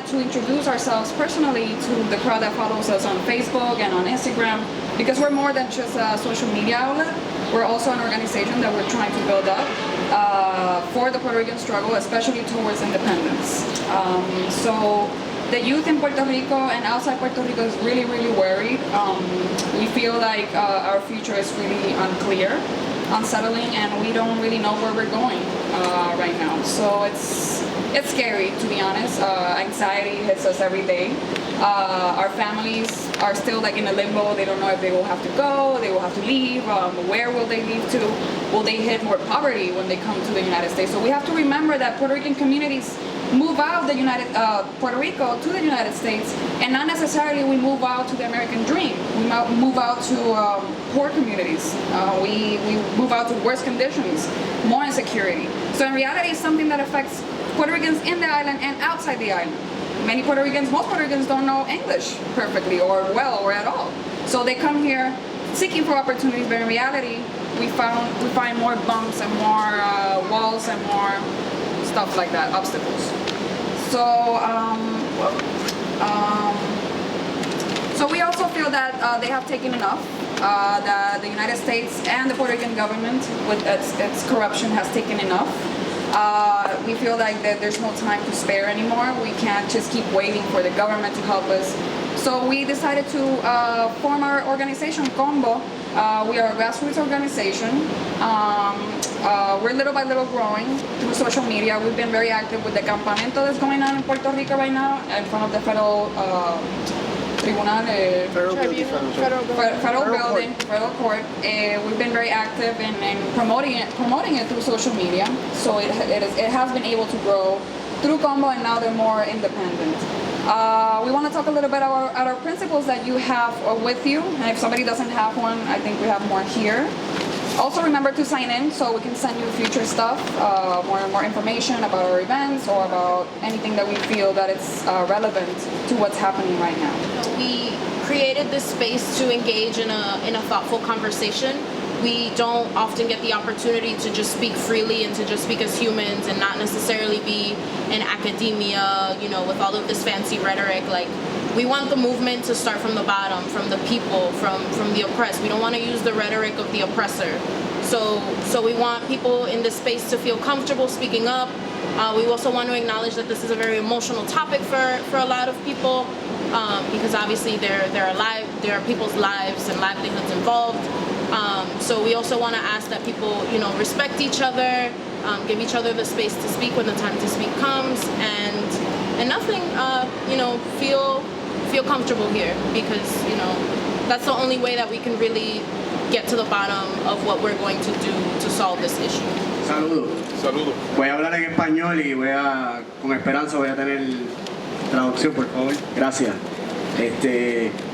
wanted to introduce ourselves personally to the crowd that follows us on Facebook and on Instagram, because we're more than just a social media outlet. We're also an organization that we're trying to build up for the Puerto Rican struggle, especially towards independence. So the youth in Puerto Rico and outside Puerto Rico is really, really worried. We feel like our future is really unclear, unsettling, and we don't really know where we're going right now. So it's scary, to be honest. Anxiety hits us every day. Our families are still like in a limbo. They don't know if they will have to go, they will have to leave, where will they leave to? Will they hit more poverty when they come to the United States? So we have to remember that Puerto Rican communities move out of Puerto Rico to the United States, and not necessarily we move out to the American dream. We move out to poor communities. We move out to worse conditions, more insecurity. So in reality, it's something that affects Puerto Ricans in the island and outside the island. Most Puerto Ricans don't know English perfectly or well or at all. So they come here seeking for opportunities, but in reality, we find more bumps and more walls and more stuff like that, obstacles. So we also feel that they have taken enough. That the United States and the Puerto Rican government, with its corruption, has taken enough. We feel like that there's no time to spare anymore. We can't just keep waiting for the government to help us. So we decided to form our organization, Combo. We are a grassroots organization. We're little by little growing through social media. We've been very active with the campamento that's going on in Puerto Rico right now in front of the federal tribunal, federal building, federal court. We've been very active in promoting it through social media. So it has been able to grow through Combo, and now they're more independent. We want to talk a little bit about our principles that you have with you, and if somebody doesn't have one, I think we have more here. Also remember to sign in so we can send you future stuff, more information about our events or about anything that we feel that it's relevant to what's happening right now. We created this space to engage in a thoughtful conversation. We don't often get the opportunity to just speak freely and to just speak as humans and not necessarily be in academia, with all of this fancy rhetoric. Like, we want the movement to start from the bottom, from the people, from the oppressed. We don't want to use the rhetoric of the oppressor. So we want people in this space to feel comfortable speaking up. We also want to acknowledge that this is a very emotional topic for a lot of people, because obviously there are people's lives and livelihoods involved. So we also want to ask that people, respect each other, give each other the space to speak when the time to speak comes, and nothing, feel comfortable here, because that's the only way that we can really get to the bottom of what we're going to do to solve this issue. Saludos. Saludos. Voy a hablar en español y con Esperanza voy a tener traducción, por favor. Gracias.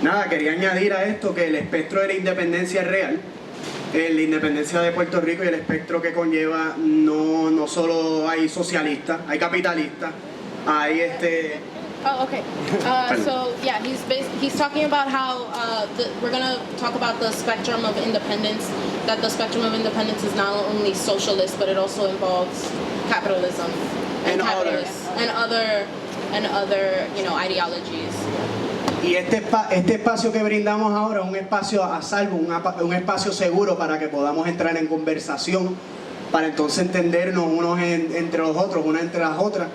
Nada, quería añadir a esto que el espectro de la independencia es real. La independencia de Puerto Rico y el espectro que conlleva, no solo hay socialistas, hay capitalistas, hay Oh, okay. So yeah, he's talking about how we're gonna talk about the spectrum of independence. That the spectrum of independence is not only socialist, but it also involves capitalism and other ideologies. Y este espacio que brindamos ahora es un espacio a salvo, un espacio seguro para que podamos entrar en conversación, para entonces entendernos unos entre los otros, unas entre las otras,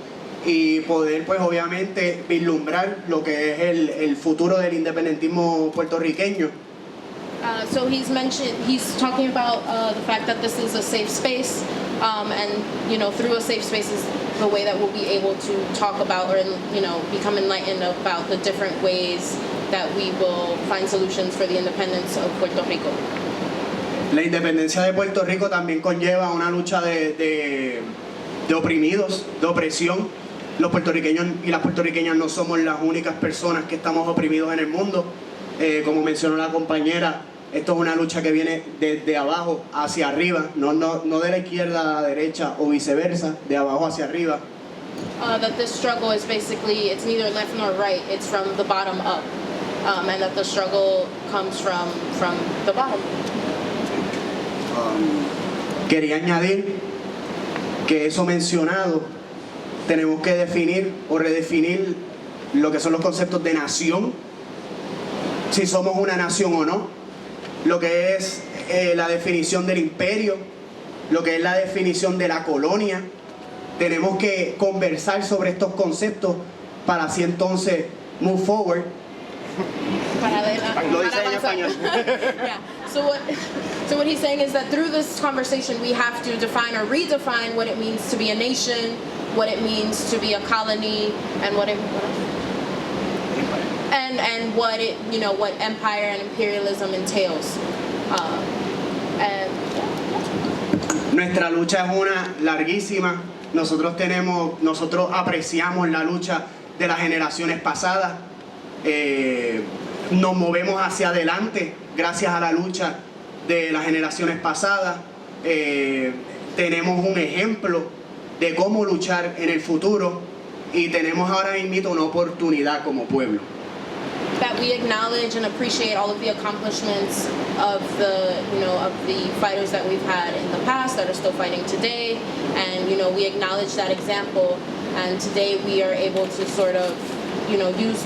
y poder, pues, obviamente vislumbrar lo que es el futuro del independentismo puertorriqueño. So he's talking about the fact that this is a safe space, and through a safe space is the way that we'll be able to talk about or become enlightened about the different ways that we will find solutions for the independence of Puerto Rico. La independencia de Puerto Rico también conlleva una lucha de oprimidos, de opresión. Los puertorriqueños y las puertorriqueñas no somos las únicas personas que estamos oprimidos en el mundo. Como mencionó la compañera, esto es una lucha que viene desde abajo hacia arriba, no de la izquierda a la derecha o viceversa, de abajo hacia arriba. That this struggle is basically, it's neither left nor right, it's from the bottom up, and that the struggle comes from the bottom. Quería añadir que eso mencionado, tenemos que definir o redefinir lo que son los conceptos de nación, si somos una nación o no, lo que es la definición del imperio, lo que es la definición de la colonia. Tenemos que conversar sobre estos conceptos para así entonces move forward. Lo dice en español. Yeah. So what he's saying is that through this conversation we have to define or redefine what it means to be a nation, what it means to be a colony, and what it, you know, what empire and imperialism entails. Nuestra lucha es una larguísima. Nosotros apreciamos la lucha de las generaciones pasadas. Nos movemos hacia adelante gracias a la lucha de las generaciones pasadas. Tenemos un ejemplo de cómo luchar en el futuro y tenemos ahora mismo una oportunidad como pueblo. That we acknowledge and appreciate all of the accomplishments of the fighters that we've had in the past that are still fighting today, and we acknowledge that example, and today we are able to sort of use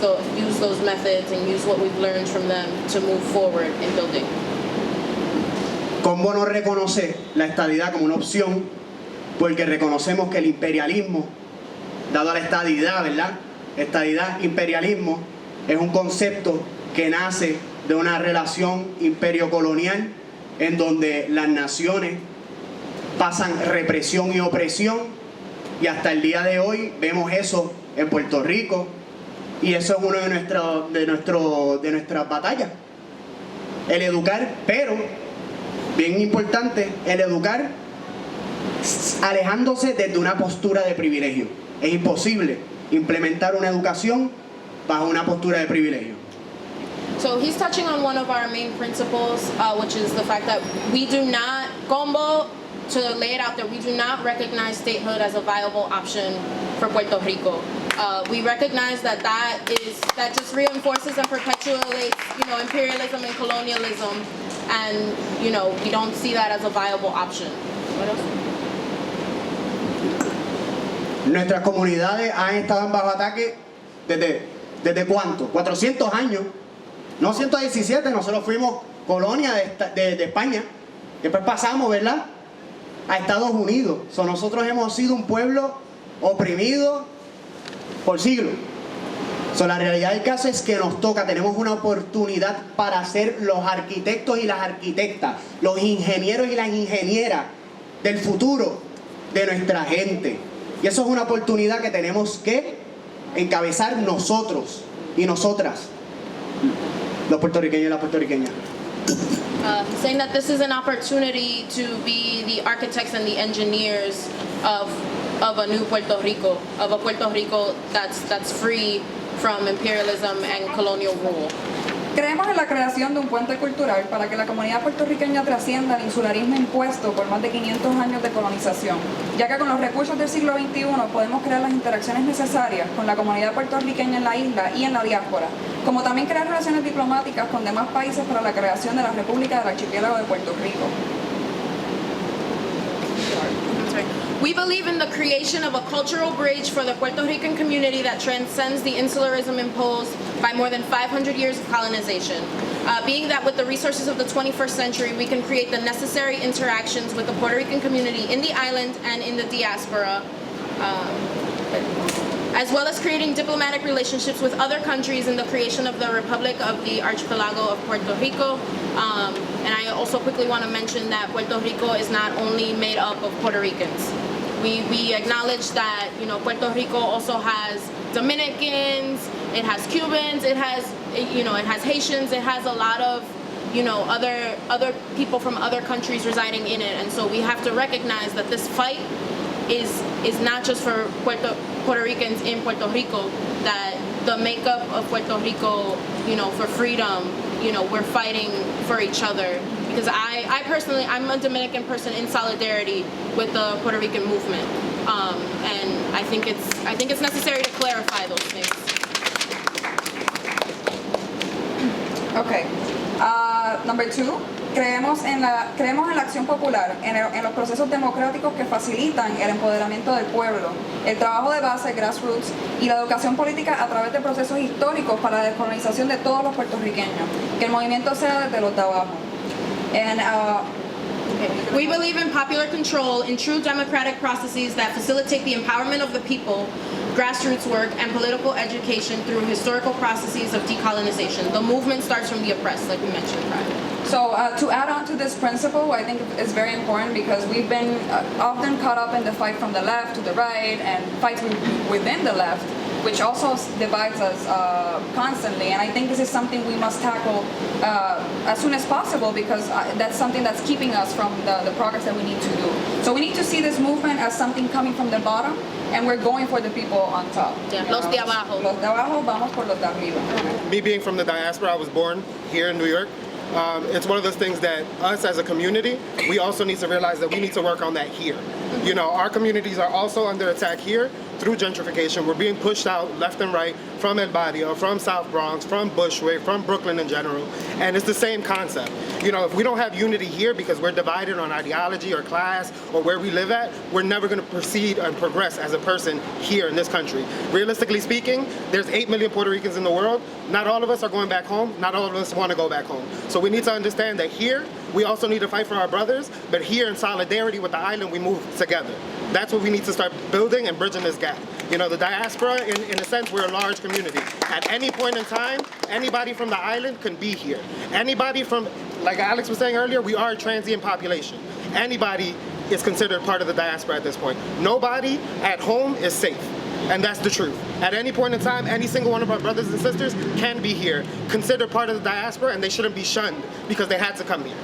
those methods and use what we've learned from them to move forward in building. ¿Cómo no reconocer la estadidad como una opción? Porque reconocemos que el imperialismo, dado a la estadidad, ¿verdad? Estadidad, imperialismo, es un concepto que nace de una relación imperio-colonial en donde las naciones pasan represión y opresión, y hasta el día de hoy vemos eso en Puerto Rico, y eso es uno de nuestras batallas, el educar, pero bien importante, el educar alejándose desde una postura de privilegio. Es imposible implementar una educación bajo una postura de privilegio. So he's touching on one of our main principles, which is the fact that we do not, to lay it out there, we do not recognize statehood as a viable option for Puerto Rico. We recognize that just reinforces and perpetuates, imperialism and colonialism, and we don't see that as a viable option. What else? Nuestras comunidades han estado bajo ataque ¿desde cuánto? 400 años. No 117, nosotros fuimos colonia de España. Después pasamos, ¿verdad?, a Estados Unidos. Nosotros hemos sido un pueblo oprimido por siglos. La realidad del caso es que nos toca, tenemos una oportunidad para ser los arquitectos y las arquitectas, los ingenieros y las ingenieras del futuro de nuestra gente. Y eso es una oportunidad que tenemos que encabezar nosotros y nosotras, los puertorriqueños y las puertorriqueñas. Saying that this is an opportunity to be the architects and the engineers of a new Puerto Rico, of a Puerto Rico that's free from imperialism and colonial rule. Creemos en la creación de un puente cultural para que la comunidad puertorriqueña trascienda el insularismo impuesto por más de 500 años de colonización, ya que con los recursos del siglo XXI podemos crear las interacciones necesarias con la comunidad puertorriqueña en la isla y en la diáspora, como también crear relaciones diplomáticas con demás países para la creación de la República del Archipiélago de Puerto Rico. We believe in the creation of a cultural bridge for the Puerto Rican community that transcends the insularism imposed by more than 500 years of colonization. Being that with the resources of the 21st century, we can create the necessary interactions with the Puerto Rican community in the island and in the diaspora, as well as creating diplomatic relationships with other countries in the creation of the Republic of the Archipelago of Puerto Rico. And I also quickly want to mention that Puerto Rico is not only made up of Puerto Ricans. We acknowledge that Puerto Rico also has Dominicans, it has Cubans, it has Haitians, it has a lot of other people from other countries residing in it, and so we have to recognize that this fight is not just for Puerto Ricans in Puerto Rico, that the makeup of Puerto Rico, for freedom, we're fighting for each other. Because I personally, I'm a Dominican person in solidarity with the Puerto Rican movement, and I think it's necessary to clarify those things. Okay. Number 2, Creemos en la acción popular, en los procesos democráticos que facilitan el empoderamiento del pueblo, el trabajo de base, grassroots, y la educación política a través de procesos históricos para la descolonización de todos los puertorriqueños. Que el movimiento sea desde los de abajo. We believe in popular control, in true democratic processes that facilitate the empowerment of the people, grassroots work, and political education through historical processes of decolonization. The movement starts from the oppressed, like we mentioned prior. So to add on to this principle, I think it's very important because we've been often caught up in the fight from the left to the right and fights within the left, which also divides us constantly. And I think this is something we must tackle as soon as possible because that's something that's keeping us from the progress that we need to do. So we need to see this movement as something coming from the bottom, and we're going for the people on top. Yeah, los de abajo. Los de abajo, vamos por los de arriba. Me being from the diaspora, I was born here in New York. It's one of those things that us as a community, we also need to realize that we need to work on that here. You know, our communities are also under attack here through gentrification. We're being pushed out left and right from El Barrio, from South Bronx, from Bushwick, from Brooklyn in general. And it's the same concept. You know, if we don't have unity here because we're divided on ideology or class or where we live at, we're never going to proceed and progress as a person here in this country. Realistically speaking, there's 8 million Puerto Ricans in the world. Not all of us are going back home. Not all of us want to go back home. So we need to understand that here, we also need to fight for our brothers, but here in solidarity with the island, we move together. That's what we need to start building and bridging this gap. You know, the diaspora, in a sense, we're a large community. At any point in time, anybody from the island can be here. Anybody from, like Alex was saying earlier, we are a transient population. Anybody is considered part of the diaspora at this point. Nobody at home is safe. And that's the truth. At any point in time, any single one of our brothers and sisters can be here, considered part of the diaspora, and they shouldn't be shunned because they had to come here.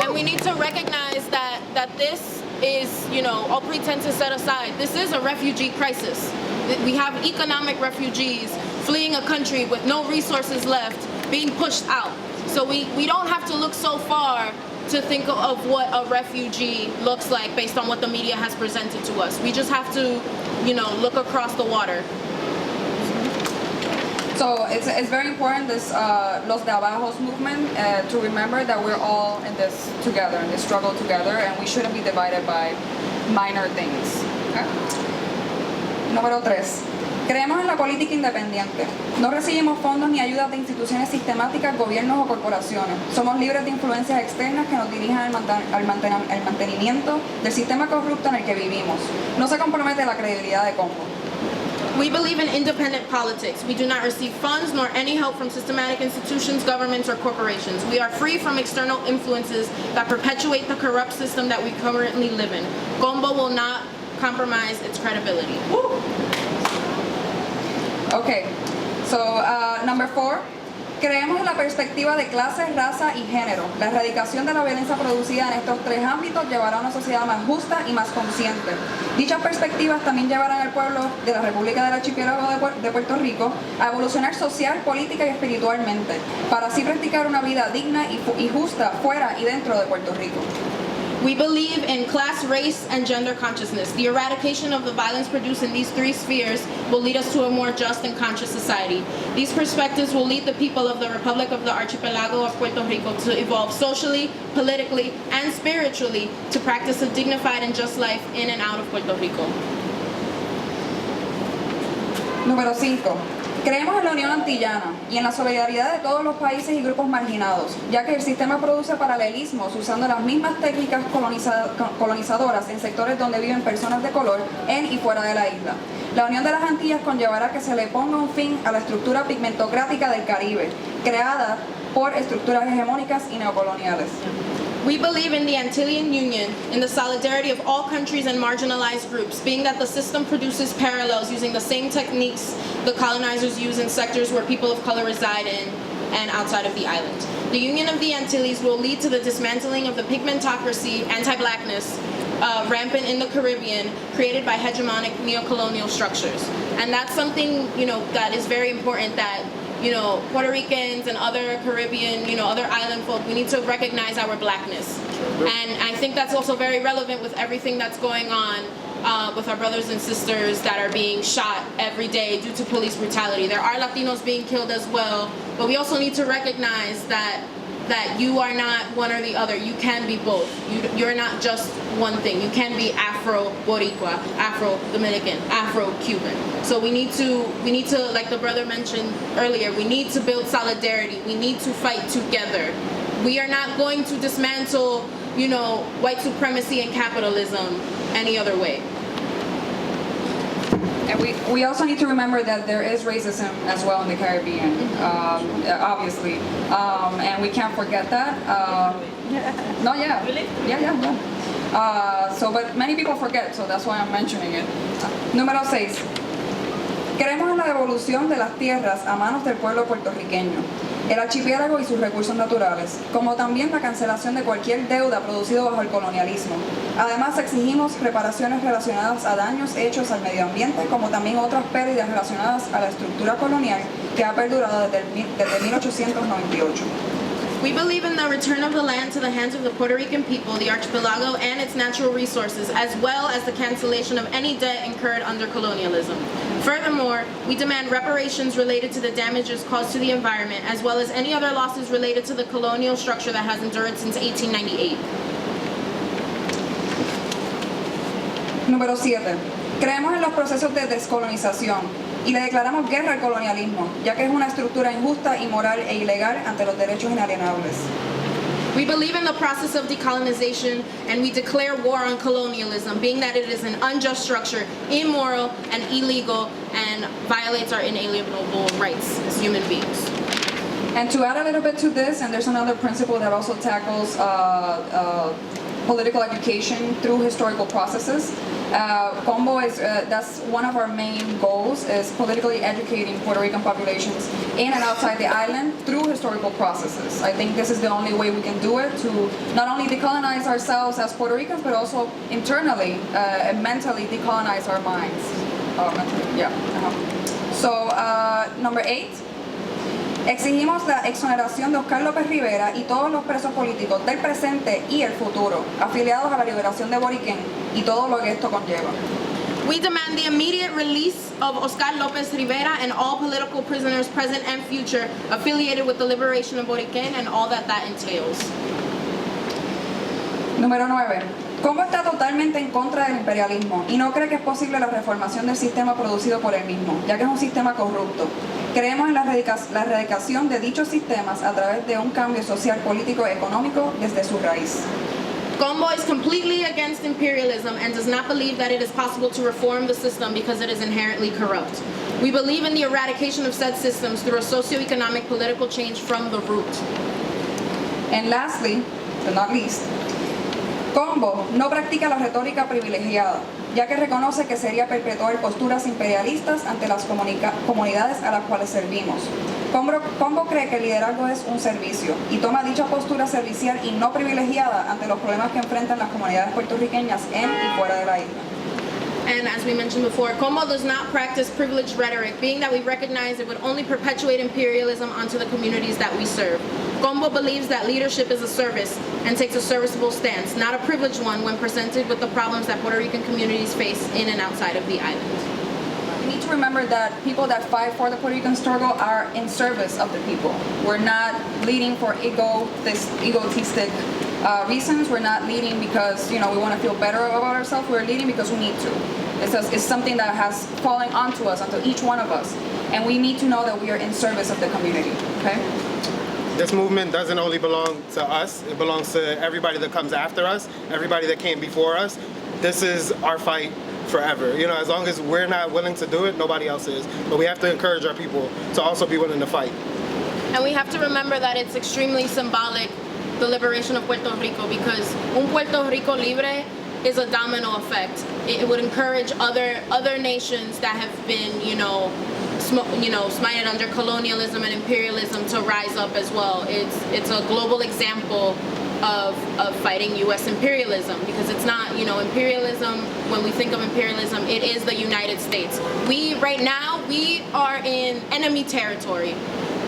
And we need to recognize that this is, you know, all pretenses set aside, this is a refugee crisis. We have economic refugees fleeing a country with no resources left, being pushed out. So we don't have to look so far to think of what a refugee looks like based on what the media has presented to us. We just have to, you know, look across the water. So it's very important, this Los de Abajos movement, to remember that we're all in this together, in this struggle together, and we shouldn't be divided by minor things. Okay? Número 3. Creemos en la política independiente. No recibimos fondos ni ayudas de instituciones sistemáticas, gobiernos o corporaciones. Somos libres de influencias externas que nos dirijan al mantenimiento del sistema corrupto en el que vivimos. No se compromete la credibilidad de Congo. We believe in independent politics. We do not receive funds nor any help from systematic institutions, governments, or corporations. We are free from external influences that perpetuate the corrupt system that we currently live in. Combo will not compromise its credibility. Woo! Okay, so number 4. Creemos en la perspectiva de clase, raza y género. La erradicación de la violencia producida en estos 3 ámbitos llevará a una sociedad más justa y más consciente. Dichas perspectivas también llevarán al pueblo de la República del Archipiélago de Puerto Rico a evolucionar social, política y espiritualmente, para así practicar una vida digna y justa fuera y dentro de Puerto Rico. We believe in class, race, and gender consciousness. The eradication of the violence produced in these 3 spheres will lead us to a more just and conscious society. These perspectives will lead the people of the Republic of the Archipelago of Puerto Rico to evolve socially, politically, and spiritually to practice a dignified and just life in and out of Puerto Rico. Número 5. Creemos en la unión antillana y en la solidaridad de todos los países y grupos marginados, ya que el sistema produce paralelismos usando las mismas técnicas colonizadoras en sectores donde viven personas de color en y fuera de la isla. La unión de las Antillas conllevará que se le ponga un fin a la estructura pigmentocrática del Caribe, creada por estructuras hegemónicas y neocoloniales. We believe in the Antillean Union, in the solidarity of all countries and marginalized groups, being that the system produces parallels using the same techniques the colonizers use in sectors where people of color reside in and outside of the island. The Union of the Antilles will lead to the dismantling of the pigmentocracy, anti-blackness, rampant in the Caribbean, created by hegemonic neocolonial structures. And that's something, you know, that is very important, that, you know, Puerto Ricans and other Caribbean, you know, other island folk, we need to recognize our blackness. And I think that's also very relevant with everything that's going on with our brothers and sisters that are being shot every day due to police brutality. There are Latinos being killed as well, but we also need to recognize that that you are not one or the other. You can be both. You're not just one thing. You can be Afro-Boricua, Afro-Dominican, Afro-Cuban. So we need to, like the brother mentioned earlier, we need to build solidarity. We need to fight together. We are not going to dismantle, white supremacy and capitalism any other way. And we also need to remember that there is racism as well in the Caribbean, obviously, and we can't forget that. No, yeah, Really? yeah. But many people forget, so that's why I'm mentioning it. Número 6. Creemos en la devolución de las tierras a manos del pueblo puertorriqueño, el archipiélago y sus recursos naturales, como también la cancelación de cualquier deuda producido bajo el colonialismo. Además, exigimos reparaciones relacionadas a daños hechos al medio ambiente, como también otras pérdidas relacionadas a la estructura colonial que ha perdurado desde 1898. We believe in the return of the land to the hands of the Puerto Rican people, the archipelago, and its natural resources, as well as the cancellation of any debt incurred under colonialism. Furthermore, we demand reparations related to the damages caused to the environment, as well as any other losses related to the colonial structure that has endured since 1898. Número 7. Creemos en los procesos de descolonización y le declaramos guerra al colonialismo, ya que es una estructura injusta, inmoral e ilegal ante los derechos inalienables. We believe in the process of decolonization, and we declare war on colonialism, being that it is an unjust structure, immoral and illegal, and violates our inalienable rights as human beings. And to add a little bit to this, and there's another principle that also tackles political education through historical processes. Combo is, that's one of our main goals, is politically educating Puerto Rican populations in and outside the island through historical processes. I think this is the only way we can do it, to not only decolonize ourselves as Puerto Ricans, but also internally and mentally decolonize our minds. So, number 8. Exigimos la exoneración de Oscar López Rivera y todos los presos políticos del presente y el futuro, afiliados a la liberación de Boriquén y todo lo que esto conlleva. We demand the immediate release of Oscar López Rivera and all political prisoners present and future affiliated with the liberation of Boriquén and all that entails. Número 9. Combo está totalmente en contra del imperialismo y no cree que es posible la reformación del sistema producido por él mismo, ya que es un sistema corrupto. Creemos en la erradicación de dichos sistemas a través de un cambio social, político y económico desde su raíz. Combo is completely against imperialism and does not believe that it is possible to reform the system because it is inherently corrupt. We believe in the eradication of said systems through a socio-economic political change from the root. And lastly, but not least, Combo no practica la retórica privilegiada, ya que reconoce que sería perpetuar posturas imperialistas ante las comunidades a las cuales servimos. Combo cree que el liderazgo es un servicio y toma dicha postura servicial y no privilegiada ante los problemas que enfrentan las comunidades puertorriqueñas en y fuera de la isla. And as we mentioned before, Combo does not practice privileged rhetoric, being that we recognize it would only perpetuate imperialism onto the communities that we serve. Combo believes that leadership is a service and takes a serviceable stance, not a privileged one when presented with the problems that Puerto Rican communities face in and outside of the island. We need to remember that people that fight for the Puerto Rican struggle are in service of the people. We're not leading for egotistic reasons. We're not leading because we want to feel better about ourselves. We're leading because we need to. It's something that has fallen onto us, onto each one of us, and we need to know that we are in service of the community. Okay. This movement doesn't only belong to us, it belongs to everybody that comes after us, everybody that came before us. This is our fight forever. As long as we're not willing to do it, nobody else is. But we have to encourage our people to also be willing to fight. And we have to remember that it's extremely symbolic, the liberation of Puerto Rico, because un Puerto Rico libre is a domino effect. It would encourage other nations that have been, smited under colonialism and imperialism to rise up as well. It's a global example of fighting U.S. imperialism, because it's not, imperialism, when we think of imperialism, it is the United States. Right now, we are in enemy territory.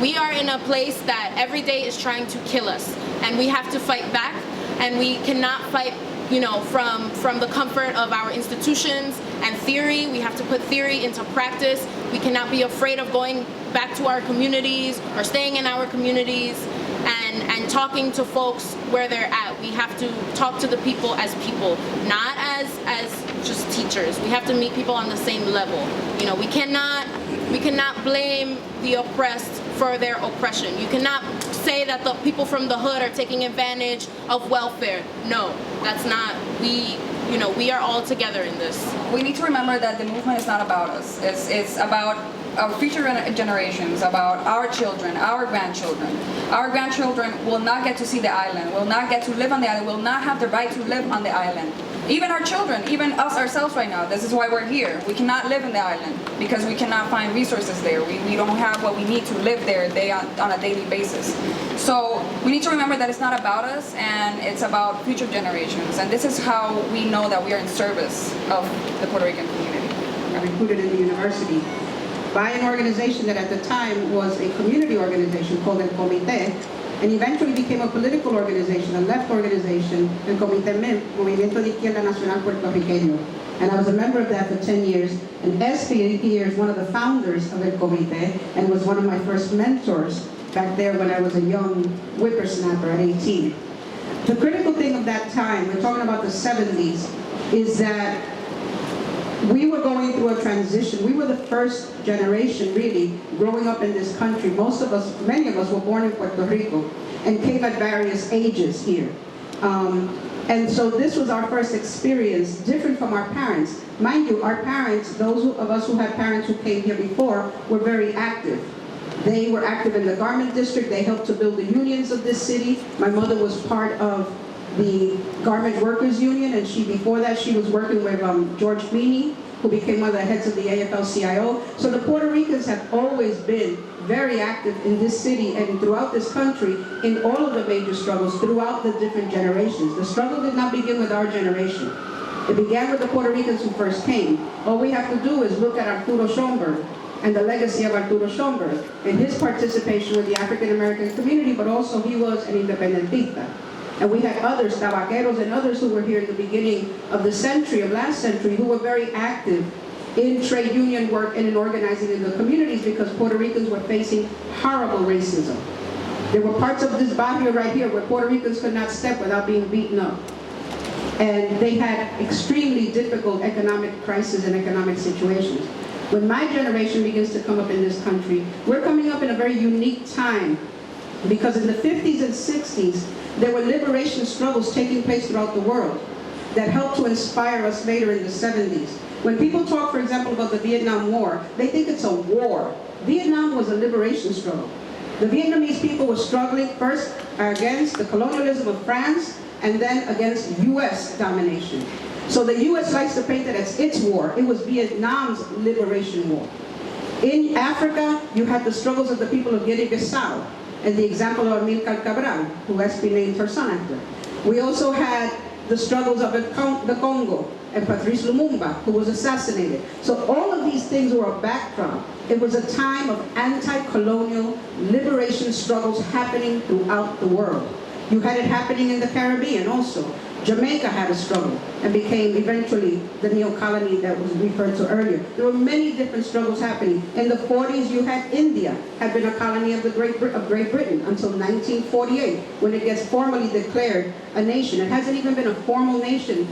We are in a place that every day is trying to kill us, and we have to fight back, and we cannot fight from the comfort of our institutions and theory. We have to put theory into practice. We cannot be afraid of going back to our communities or staying in our communities. And and talking to folks where they're at. We have to talk to the people, not as just teachers. We have to meet people on the same level. You know, we cannot blame the oppressed for their oppression. You cannot say that the people from the hood are taking advantage of welfare. No, that's not. We are all together in this. We need to remember that the movement is not about us. It's about our future generations, about our children, our grandchildren. Our grandchildren will not get to see the island, will not get to live on the island, will not have the right to live on the island. Even our children, even us ourselves right now, this is why we're here. We cannot live in the island because we cannot find resources there. We don't have what we need to live there on a daily basis. So we need to remember that it's not about us and it's about future generations. And this is how we know that we are in service of the Puerto Rican community. I recruited in the university by an organization that at the time was a community organization called el Comité, and eventually became a political organization, a left organization, el Comité Movimiento de Izquierda Nacional Puertorriqueño. And I was a member of that for 10 years, and Espi here is one of the founders of el Comité, and was one of my first mentors back there when I was a young whippersnapper at 18. The critical thing of that time, we're talking about the 70s, is that we were going through a transition. We were the first generation, really, growing up in this country. Most of us, many of us were born in Puerto Rico and came at various ages here. And so this was our first experience, different from our parents. Mind you, our parents, those of us who had parents who came here before, were very active. They were active in the garment district. They helped to build the unions of this city. My mother was part of the Garment Workers Union, and before that she was working with George Dipini, who became one of the heads of the AFL-CIO. So the Puerto Ricans have always been very active in this city and throughout this country in all of the major struggles throughout the different generations. The struggle did not begin with our generation. It began with the Puerto Ricans who first came. All we have to do is look at Arturo Schomburg and the legacy of Arturo Schomburg and his participation with the African-American community, but also he was an independentista. And we had others, tabaqueros and others who were here at the beginning of the century, of last century, who were very active in trade union work and in organizing in the communities because Puerto Ricans were facing horrible racism. There were parts of this barrio right here where Puerto Ricans could not step without being beaten up. And they had extremely difficult economic crises and economic situations. When my generation begins to come up in this country, we're coming up in a very unique time because in the 50s and 60s, there were liberation struggles taking place throughout the world that helped to inspire us later in the 70s. When people talk, for example, about the Vietnam War, they think it's a war. Vietnam was a liberation struggle. The Vietnamese people were struggling first against the colonialism of France and then against U.S. domination. So the U.S. likes to paint it as its war. It was Vietnam's liberation war. In Africa, you had the struggles of the people of Guinea-Bissau, and the example of Amilcar Cabral, who Espi named her son after. We also had the struggles of the Congo and Patrice Lumumba, who was assassinated. So all of these things were a backdrop. It was a time of anti-colonial liberation struggles happening throughout the world. You had it happening in the Caribbean also. Jamaica had a struggle and became eventually the neo-colony that was referred to earlier. There were many different struggles happening. In the 40s, you had India, had been a colony of Great Britain until 1948, when it gets formally declared a nation. It hasn't even been a formal nation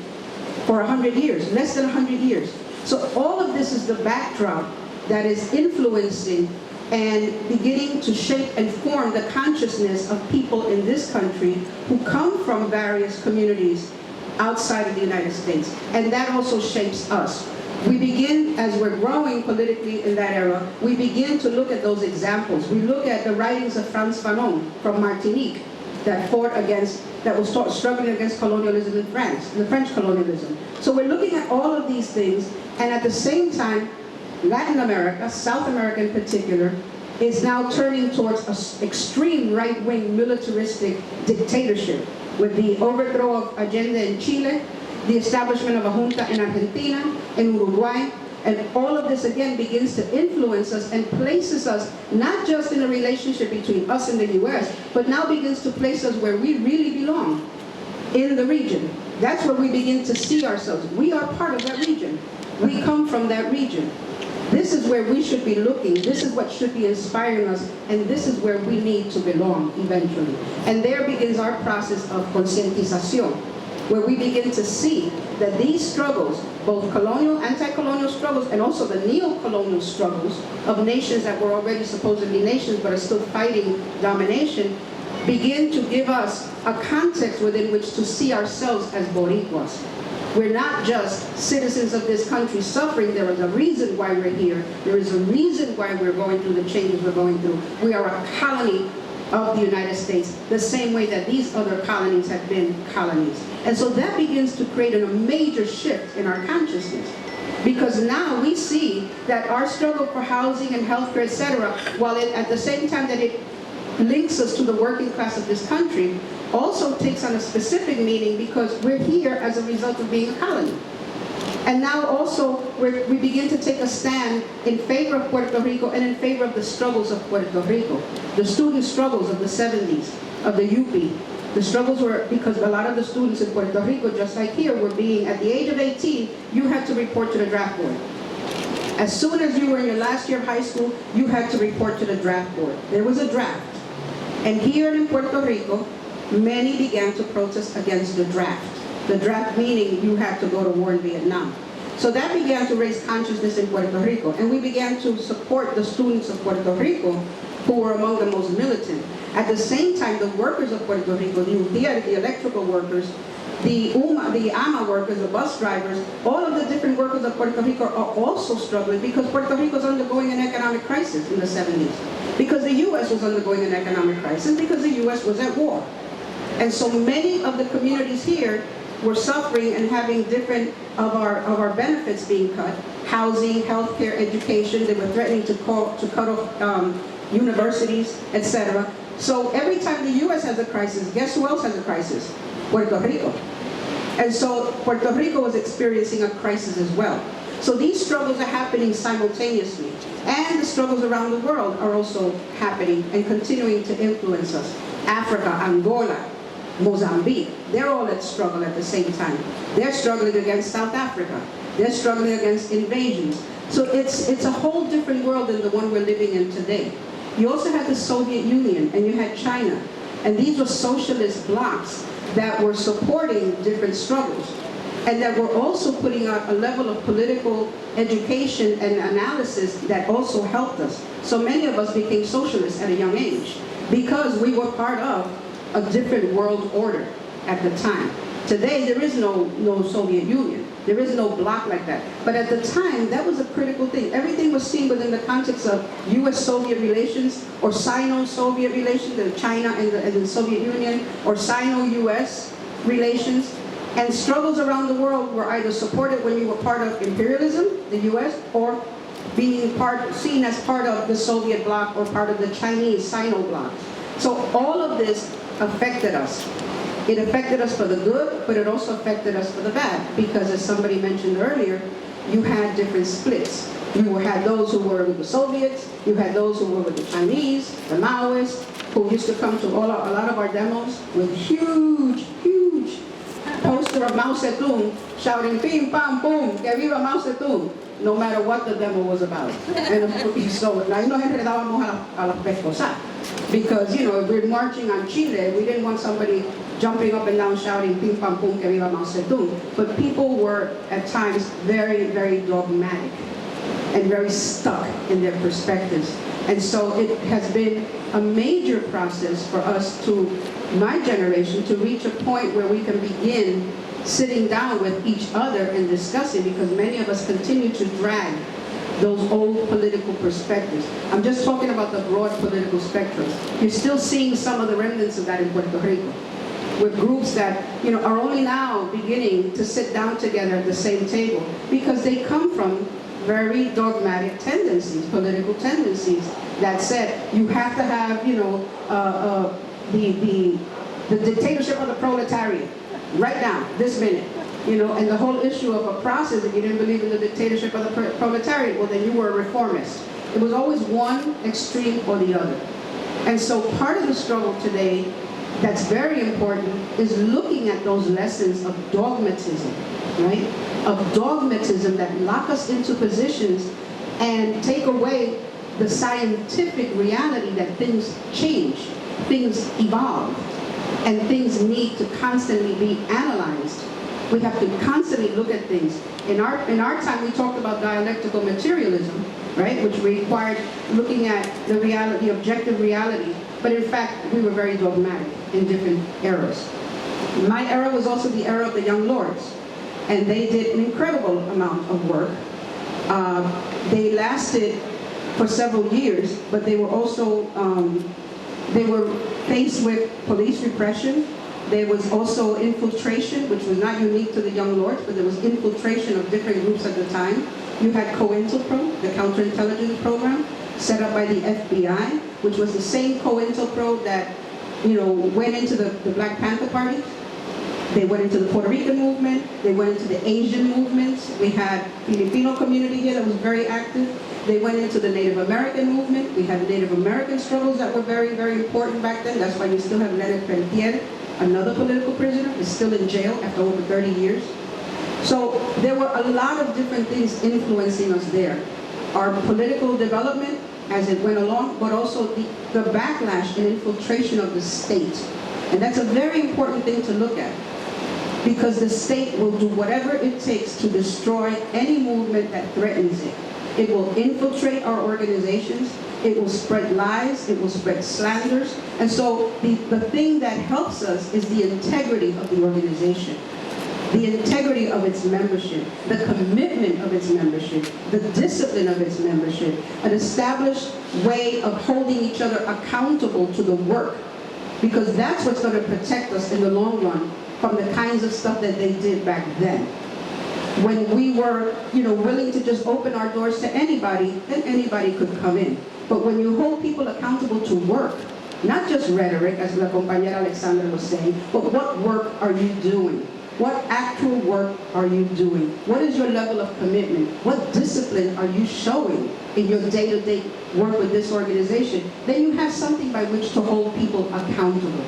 for 100 years, less than 100 years. So all of this is the backdrop that is influencing and beginning to shape and form the consciousness of people in this country who come from various communities outside of the United States. And that also shapes us. We begin, as we're growing politically in that era, we begin to look at those examples. We look at the writings of Frantz Fanon from Martinique that was struggling against colonialism in France, the French colonialism. So we're looking at all of these things, and at the same time, Latin America, South America in particular, is now turning towards an extreme right-wing militaristic dictatorship with the overthrow of Allende in Chile, the establishment of a junta in Argentina, in Uruguay, and all of this again begins to influence us and places us not just in a relationship between us and the US, but now begins to place us where we really belong, in the region. That's where we begin to see ourselves. We are part of that region. We come from that region. This is where we should be looking. This is what should be inspiring us, and this is where we need to belong eventually. And there begins our process of concientización, where we begin to see that these struggles, both colonial, anti-colonial struggles, and also the neo-colonial struggles of nations that were already supposedly nations but are still fighting domination, begin to give us a context within which to see ourselves as Boricuas. We're not just citizens of this country suffering. There is a reason why we're here. There is a reason why we're going through the changes we're going through. We are a colony of the United States, the same way that these other colonies have been colonies. And so that begins to create a major shift in our consciousness. Because now we see that our struggle for housing and healthcare, etc., while at the same time that it links us to the working class of this country, also takes on a specific meaning because we're here as a result of being a colony. And now also we begin to take a stand in favor of Puerto Rico and in favor of the struggles of Puerto Rico. The student struggles of the 70s, of the UP. The struggles were because a lot of the students in Puerto Rico, just like here, were being, at the age of 18, you had to report to the draft board. As soon as you were in your last year of high school, you had to report to the draft board. There was a draft. And here in Puerto Rico, many began to protest against the draft. The draft meaning you had to go to war in Vietnam. So that began to raise consciousness in Puerto Rico. And we began to support the students of Puerto Rico who were among the most militant. At the same time, the workers of Puerto Rico, the electrical workers, the AMA workers, the bus drivers, all of the different workers of Puerto Rico are also struggling because Puerto Rico is undergoing an economic crisis in the 70s. Because the U.S. was undergoing an economic crisis, because the U.S. was at war. And so many of the communities here were suffering and having different of our benefits being cut. Housing, healthcare, education, they were threatening to cut off universities, etc. So every time the U.S. has a crisis, guess who else has a crisis? Puerto Rico. And so Puerto Rico was experiencing a crisis as well. So these struggles are happening simultaneously. And the struggles around the world are also happening and continuing to influence us. Africa, Angola, Mozambique, they're all at struggle at the same time. They're struggling against South Africa. They're struggling against invasions. So it's a whole different world than the one we're living in today. You also had the Soviet Union and you had China. And these were socialist blocs that were supporting different struggles and that were also putting out a level of political education and analysis that also helped us. So many of us became socialists at a young age because we were part of a different world order at the time. Today, there is no Soviet Union. There is no bloc like that. But at the time, that was a critical thing. Everything was seen within the context of U.S.-Soviet relations or Sino-Soviet relations, China and the Soviet Union, or Sino-U.S. relations. And struggles around the world were either supported when you were part of imperialism, the U.S., or being seen as part of the Soviet bloc or part of the Chinese Sino bloc. So all of this affected us. It affected us for the good, but it also affected us for the bad, because as somebody mentioned earlier, you had different splits. You had those who were with the Soviets, you had those who were with the Chinese, the Maoists, who used to come to a lot of our demos with huge poster of Mao Zedong shouting, "Pim, pam, pum, que viva Mao Zedong," no matter what the demo was about. And so, ahí nos enredábamos a las pescosas. Because, you know, if we're marching on Chile, we didn't want somebody jumping up and down shouting, "Pim, pam, pum, que viva Mao Zedong." But people were, at times, very, very dogmatic and very stuck in their perspectives. And so it has been a major process for us my generation, to reach a point where we can begin sitting down with each other and discussing, because many of us continue to drag those old political perspectives. I'm just talking about the broad political spectrum. You're still seeing some of the remnants of that in Puerto Rico, with groups that, you know, are only now beginning to sit down together at the same table, because they come from very dogmatic tendencies, political tendencies, that said you have to have, you know, the dictatorship of the proletariat right now, this minute. You know, and the whole issue of a process, if you didn't believe in the dictatorship of the proletariat, well, then you were a reformist. It was always one extreme or the other. And so part of the struggle today that's very important is looking at those lessons of dogmatism, right? Of dogmatism that lock us into positions and take away the scientific reality that things change, things evolve, and things need to constantly be analyzed. We have to constantly look at things. In our time, we talked about dialectical materialism, right, which required looking at the reality, the objective reality. But in fact, we were very dogmatic in different eras. My era was also the era of the Young Lords, and they did an incredible amount of work. They lasted for several years, but they were also they were faced with police repression. There was also infiltration, which was not unique to the Young Lords, but there was infiltration of different groups at the time. You had COINTELPRO, the counterintelligence program, set up by the FBI, which was the same COINTELPRO that, went into the Black Panther Party. They went into the Puerto Rican movement. They went into the Asian movements. We had Filipino community here that was very active. They went into the Native American movement. We had Native American struggles that were very, very important back then. That's why you still have Leonard Peltier, another political prisoner, is still in jail after over 30 years. So there were a lot of different things influencing us there. Our political development as it went along, but also the backlash and infiltration of the state. And that's a very important thing to look at, because the state will do whatever it takes to destroy any movement that threatens it. It will infiltrate our organizations, it will spread lies, it will spread slanders. And so the thing that helps us is the integrity of the organization, the integrity of its membership, the commitment of its membership, the discipline of its membership, an established way of holding each other accountable to the work, because that's what's going to protect us in the long run from the kinds of stuff that they did back then. When we were, willing to just open our doors to anybody, then anybody could come in. But when you hold people accountable to work, not just rhetoric, as la compañera Alexandra was saying, but what work are you doing? What actual work are you doing? What is your level of commitment? What discipline are you showing in your day-to-day work with this organization? Then you have something by which to hold people accountable.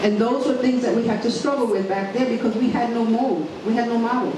And those were things that we had to struggle with back there because we had no mold, we had no model.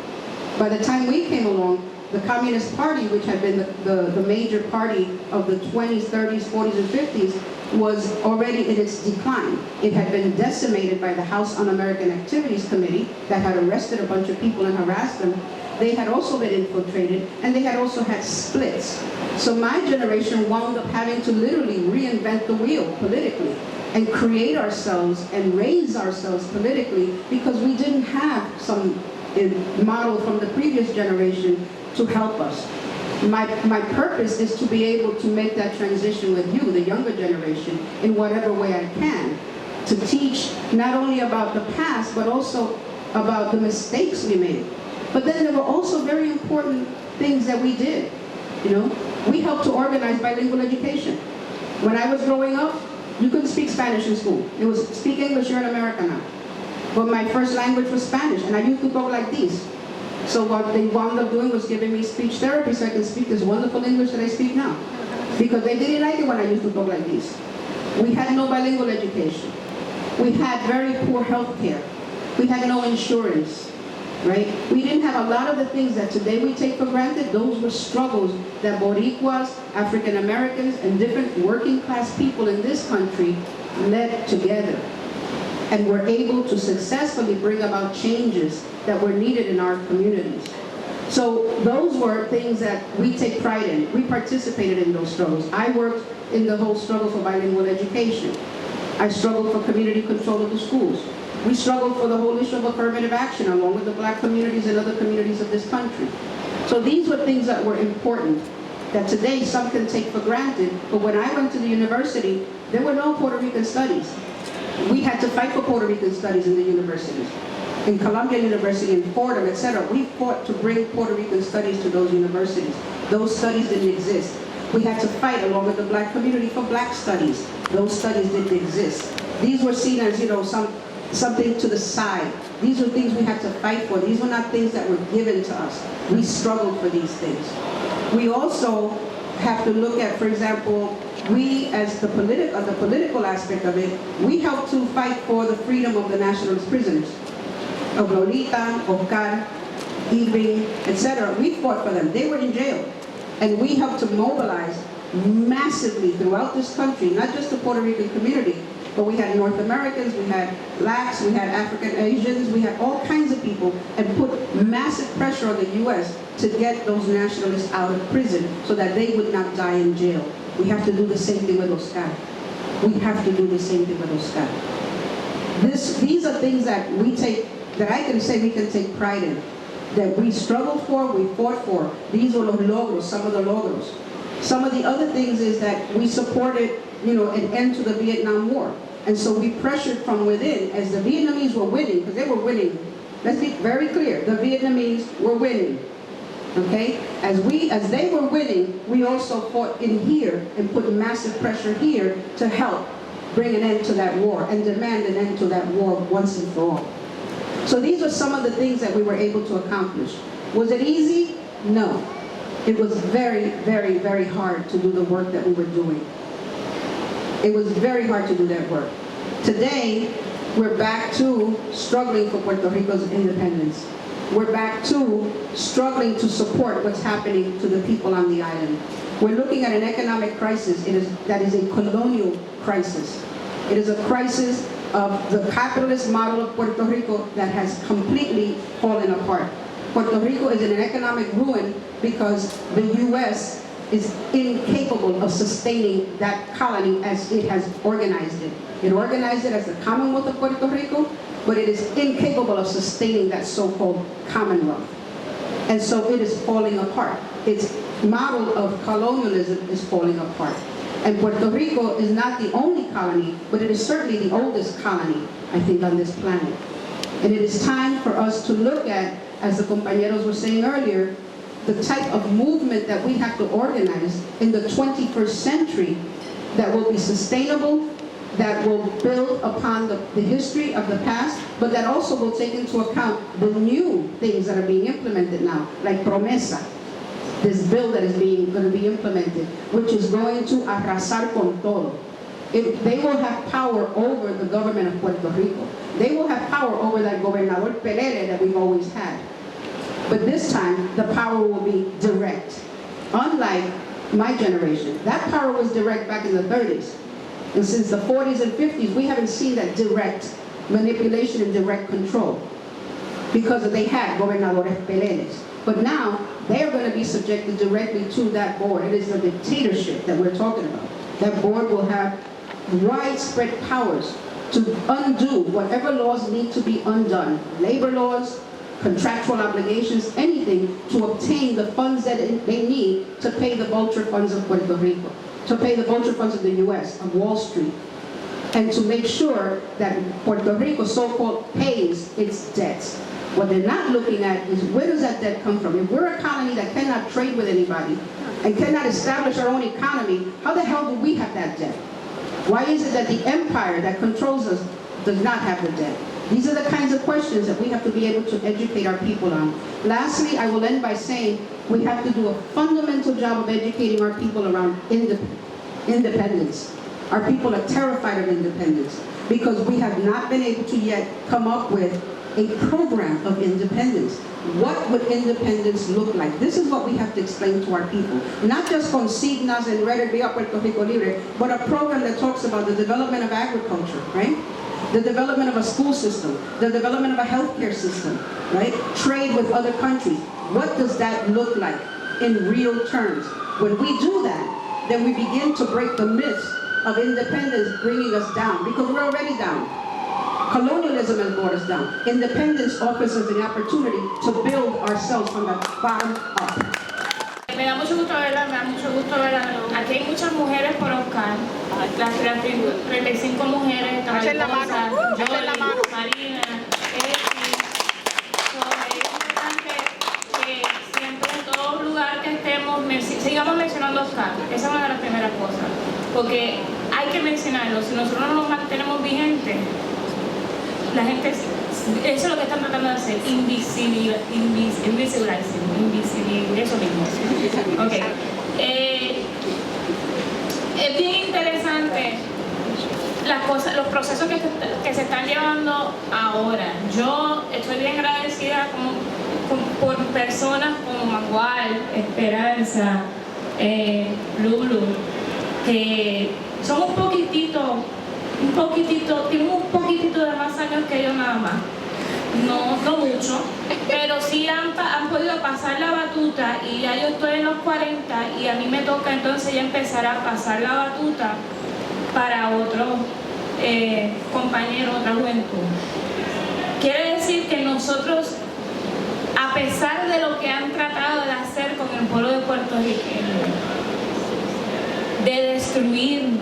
By the time we came along, the Communist Party, which had been the major party of the 20s, 30s, 40s, and 50s, was already in its decline. It had been decimated by the House Un-American Activities Committee that had arrested a bunch of people and harassed them. They had also been infiltrated, and they had also had splits. So my generation wound up having to literally reinvent the wheel politically and create ourselves and raise ourselves politically, because we didn't have some model from the previous generation to help us. My purpose is to be able to make that transition with you, the younger generation, in whatever way I can, to teach not only about the past, but also about the mistakes we made. But then there were also very important things that we did. We helped to organize bilingual education. When I was growing up, you couldn't speak Spanish in school. It was speak English, you're an American now. But my first language was Spanish, and I used to talk like this. So what they wound up doing was giving me speech therapy so I could speak this wonderful English that I speak now. Because they didn't like it when I used to talk like this. We had no bilingual education. We had very poor health care. We had no insurance, right? We didn't have a lot of the things that today we take for granted. Those were struggles that Boricuas, African Americans, and different working class people in this country led together, and were able to successfully bring about changes that were needed in our communities. So those were things that we take pride in. We participated in those struggles. I worked in the whole struggle for bilingual education. I struggled for community control of the schools. We struggled for the whole issue of affirmative action along with the black communities and other communities of this country. So these were things that were important that today some can take for granted. But when I went to the university, there were no Puerto Rican studies. We had to fight for Puerto Rican studies in the universities. In Columbia University, in Fordham, etc., we fought to bring Puerto Rican studies to those universities. Those studies didn't exist. We had to fight along with the black community for black studies. Those studies didn't exist. These were seen as, something to the side. These were things we had to fight for. These were not things that were given to us. We struggled for these things. We also have to look at, for example, we, as the political aspect of it, we helped to fight for the freedom of the nationalist prisoners, of Lolita, Oscar, Irving, etc. We fought for them. They were in jail. And we helped to mobilize massively throughout this country, not just the Puerto Rican community, but we had North Americans, we had blacks, we had African Asians, we had all kinds of people, and put massive pressure on the U.S. to get those nationalists out of prison so that they would not die in jail. We have to do the same thing with Oscar. We have to do the same thing with Oscar. These are things that I can say we can take pride in, that we struggled for, we fought for. These were the logros, some of the logros. Some of the other things is that we supported, an end to the Vietnam War. And so we pressured from within, as the Vietnamese were winning, because they were winning. Let's be very clear, the Vietnamese were winning. Okay? As they were winning, we also fought in here and put massive pressure here to help bring an end to that war and demand an end to that war once and for all. So these are some of the things that we were able to accomplish. Was it easy? No. It was very, very, very hard to do the work that we were doing. It was very hard to do that work. Today, we're back to struggling for Puerto Rico's independence. We're back to struggling to support what's happening to the people on the island. We're looking at an economic crisis that is a colonial crisis. It is a crisis of the capitalist model of Puerto Rico that has completely fallen apart. Puerto Rico is in an economic ruin because the U.S. is incapable of sustaining that colony as it has organized it. It organized it as the Commonwealth of Puerto Rico, but it is incapable of sustaining that so-called Commonwealth. And so it is falling apart. Its model of colonialism is falling apart. And Puerto Rico is not the only colony, but it is certainly the oldest colony, I think, on this planet. And it is time for us to look at, as the compañeros were saying earlier, the type of movement that we have to organize in the 21st century that will be sustainable, that will build upon the history of the past, but that also will take into account the new things that are being implemented now, like Promesa, this bill that is going to be implemented, which is going to arrasar con todo. They will have power over the government of Puerto Rico. They will have power over that gobernador Pelele that we've always had. But this time, the power will be direct. Unlike my generation, that power was direct back in the 30s. And since the 40s and 50s, we haven't seen that direct manipulation and direct control because they had gobernadores Peleles. But now, they're going to be subjected directly to that board. It is the dictatorship that we're talking about. That board will have widespread powers to undo whatever laws need to be undone. Labor laws, contractual obligations, anything to obtain the funds that they need to pay the vulture funds of Puerto Rico, to pay the vulture funds of the U.S., of Wall Street, and to make sure that Puerto Rico so-called pays its debts. What they're not looking at is where does that debt come from? If we're a colony that cannot trade with anybody and cannot establish our own economy, how the hell do we have that debt? Why is it that the empire that controls us does not have the debt? These are the kinds of questions that we have to be able to educate our people on. Lastly, I will end by saying we have to do a fundamental job of educating our people around independence. Our people are terrified of independence because we have not been able to yet come up with a program of independence. What would independence look like? This is what we have to explain to our people. Not just consignas and Red Via Puerto Rico Libre, but a program that talks about the development of agriculture, right? The development of a school system, the development of a healthcare system, right? Trade with other countries. What does that look like in real terms? When we do that, then we begin to break the myths of independence bringing us down, because we're already down. Colonialism has brought us down. Independence offers us the opportunity to build ourselves from the bottom up. Me da mucho gusto verla, me da mucho gusto verla. Aquí hay muchas mujeres por Oscar. Las 35 mujeres, Mariposa, Joy, Marina, Eti. Es importante que siempre en todo lugar que estemos sigamos mencionando a Oscar. Esa es una de las primeras cosas. Porque hay que mencionarlo. Si nosotros no nos mantenemos vigentes, la gente, eso es lo que están tratando de hacer, invisibilizing, eso mismo. Okay. Es bien interesante las cosas, los procesos que se están llevando ahora. Yo estoy bien agradecida por personas como Magual, Esperanza, Lulu, que son un poquitito, tienen un poquitito de más años que yo nada más. No mucho, pero sí han podido pasar la batuta y ya yo estoy en los 40 y a mí me toca entonces ya empezar a pasar la batuta para otros compañeros, otra juventud. Quiere decir que nosotros, a pesar de lo que han tratado de hacer con el pueblo de Puerto Rico, de destruirnos,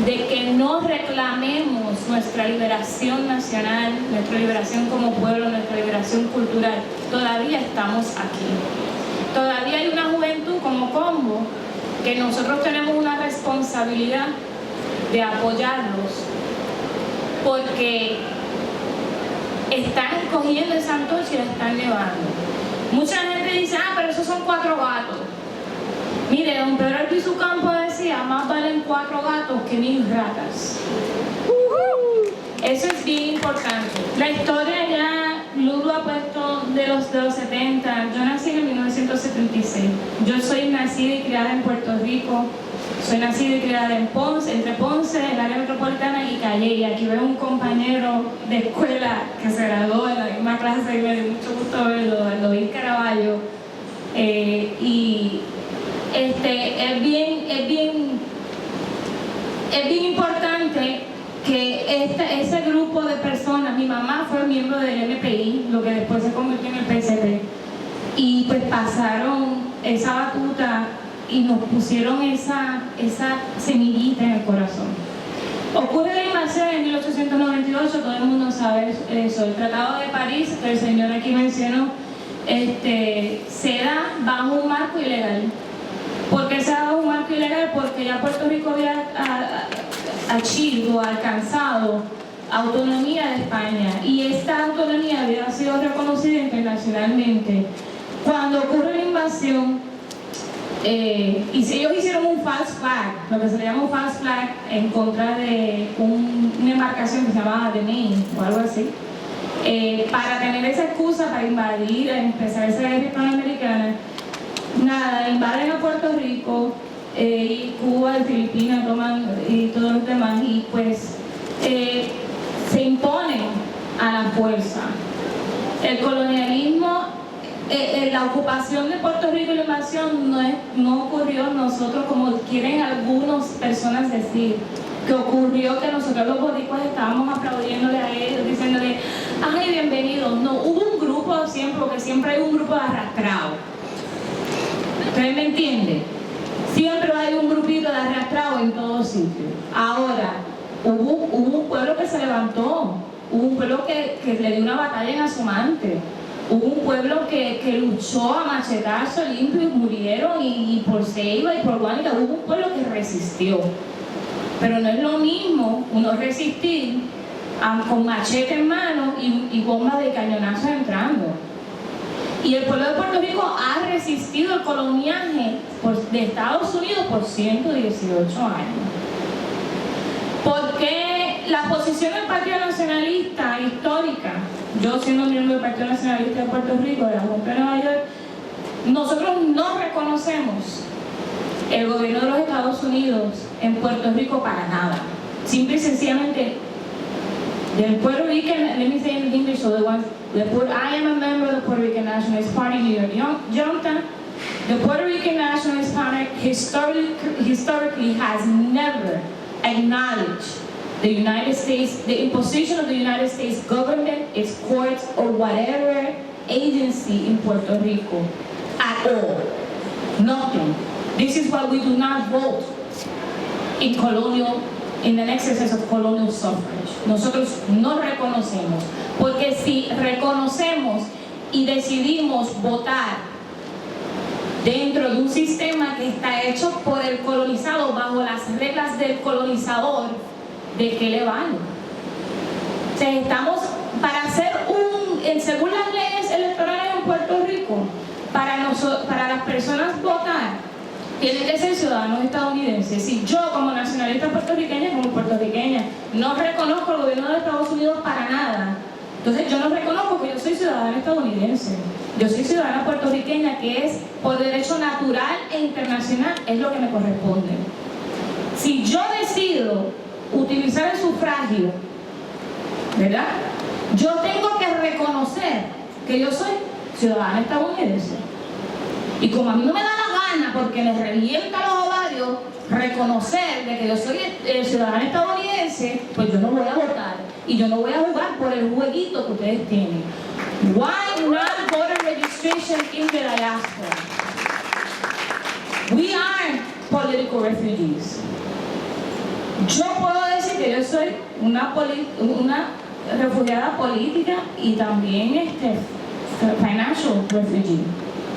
de que no reclamemos nuestra liberación nacional, nuestra liberación como pueblo, nuestra liberación cultural, todavía estamos aquí. Todavía hay una juventud como Combo que nosotros tenemos una responsabilidad de apoyarlos porque están cogiendo esa antorcha y la están llevando. Mucha gente dice, pero esos son 4 gatos. Mire, don Pedro Albizu Campo decía, más valen 4 gatos que 1000 ratas. Eso es bien importante. La historia ya, Lulu ha puesto de los 70. Yo nací en 1976. Yo soy nacida y criada en Puerto Rico. Soy nacida y criada en Ponce, entre Ponce, el área metropolitana y Calle. Y aquí veo un compañero de escuela que se graduó en la misma clase y me dio mucho gusto verlo, Luis Caraballo. Es bien importante que ese grupo de personas, mi mamá fue miembro del MPI, lo que después se convirtió en el PCP, y pues pasaron esa batuta y nos pusieron esa semillita en el corazón. Ocurre la invasión en 1898, todo el mundo sabe eso, el Tratado de París, que el señor aquí mencionó, se da bajo un marco ilegal. ¿Por qué se da bajo un marco ilegal? Porque ya Puerto Rico había alcanzado autonomía de España y esta autonomía había sido reconocida internacionalmente. Cuando ocurre la invasión, ellos hicieron un false flag, lo que se le llama un false flag, en contra de una embarcación que se llamaba The Maine o algo así, para tener esa excusa para invadir, empezar esa guerra hispanoamericana. Nada, invaden a Puerto Rico, y Cuba y Filipinas toman y todos los demás, y pues se imponen a la fuerza. El colonialismo, la ocupación de Puerto Rico y la invasión no ocurrió nosotros como quieren algunas personas decir, que ocurrió que nosotros los boricuas estábamos aplaudiéndole a ellos, diciéndole, ay, bienvenidos. No, hubo un grupo siempre, porque siempre hay un grupo de arrastrados. ¿Ustedes me entienden? Siempre hay un grupito de arrastrados en todos sitios. Ahora, hubo un pueblo que se levantó, hubo un pueblo que le dio una batalla en Asomante, hubo un pueblo que luchó a machetazo limpio y murieron, y por Ceiba y por Guánica, hubo un pueblo que resistió. Pero no es lo mismo uno resistir con machete en mano y bombas de cañonazo entrando. Y el pueblo de Puerto Rico ha resistido el coloniaje de Estados Unidos por 118 años. Porque la posición del Partido Nacionalista histórica, yo siendo miembro del Partido Nacionalista de Puerto Rico, de la Junta de Nueva York, nosotros no reconocemos el gobierno de los Estados Unidos en Puerto Rico para nada. Simple y sencillamente, the Puerto Rican, let me say in English, so I am a member of the Puerto Rican Nationalist Party, New York Junta. The Puerto Rican Nationalist Party historically has never acknowledged the United States, the imposition of the United States government, its courts, or whatever agency in Puerto Rico at all. Nothing. This is why we do not vote in an exercise of colonial suffrage. Nosotros no reconocemos, porque si reconocemos y decidimos votar dentro de un sistema que está hecho por el colonizado, bajo las reglas del colonizador, ¿de qué le vale? O sea, estamos para hacer según las leyes electorales en Puerto Rico, para las personas votar, tienen que ser ciudadanos estadounidenses. Si yo como nacionalista puertorriqueña, como puertorriqueña, no reconozco el gobierno de Estados Unidos para nada, entonces yo no reconozco que yo soy ciudadana estadounidense. Yo soy ciudadana puertorriqueña, que es por derecho natural e internacional, es lo que me corresponde. Si yo decido utilizar el sufragio, ¿verdad? Yo tengo que reconocer que yo soy ciudadana estadounidense. Y como a mí no me da la gana, porque les revienta los ovarios, reconocer de que yo soy ciudadana estadounidense, pues yo no voy a votar. Y yo no voy a jugar por el jueguito que ustedes tienen. Why not voter registration in the diaspora? We aren't political refugees. Yo puedo decir que yo soy una refugiada política y también financial refugee.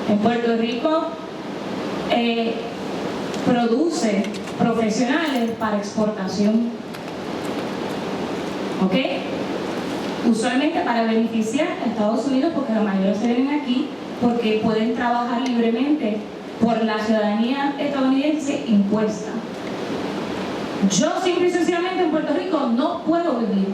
En Puerto Rico produce profesionales para exportación, ¿ok? Usualmente para beneficiar a Estados Unidos, porque la mayoría se vienen aquí porque pueden trabajar libremente por la ciudadanía estadounidense impuesta. Yo simple y sencillamente en Puerto Rico no puedo vivir.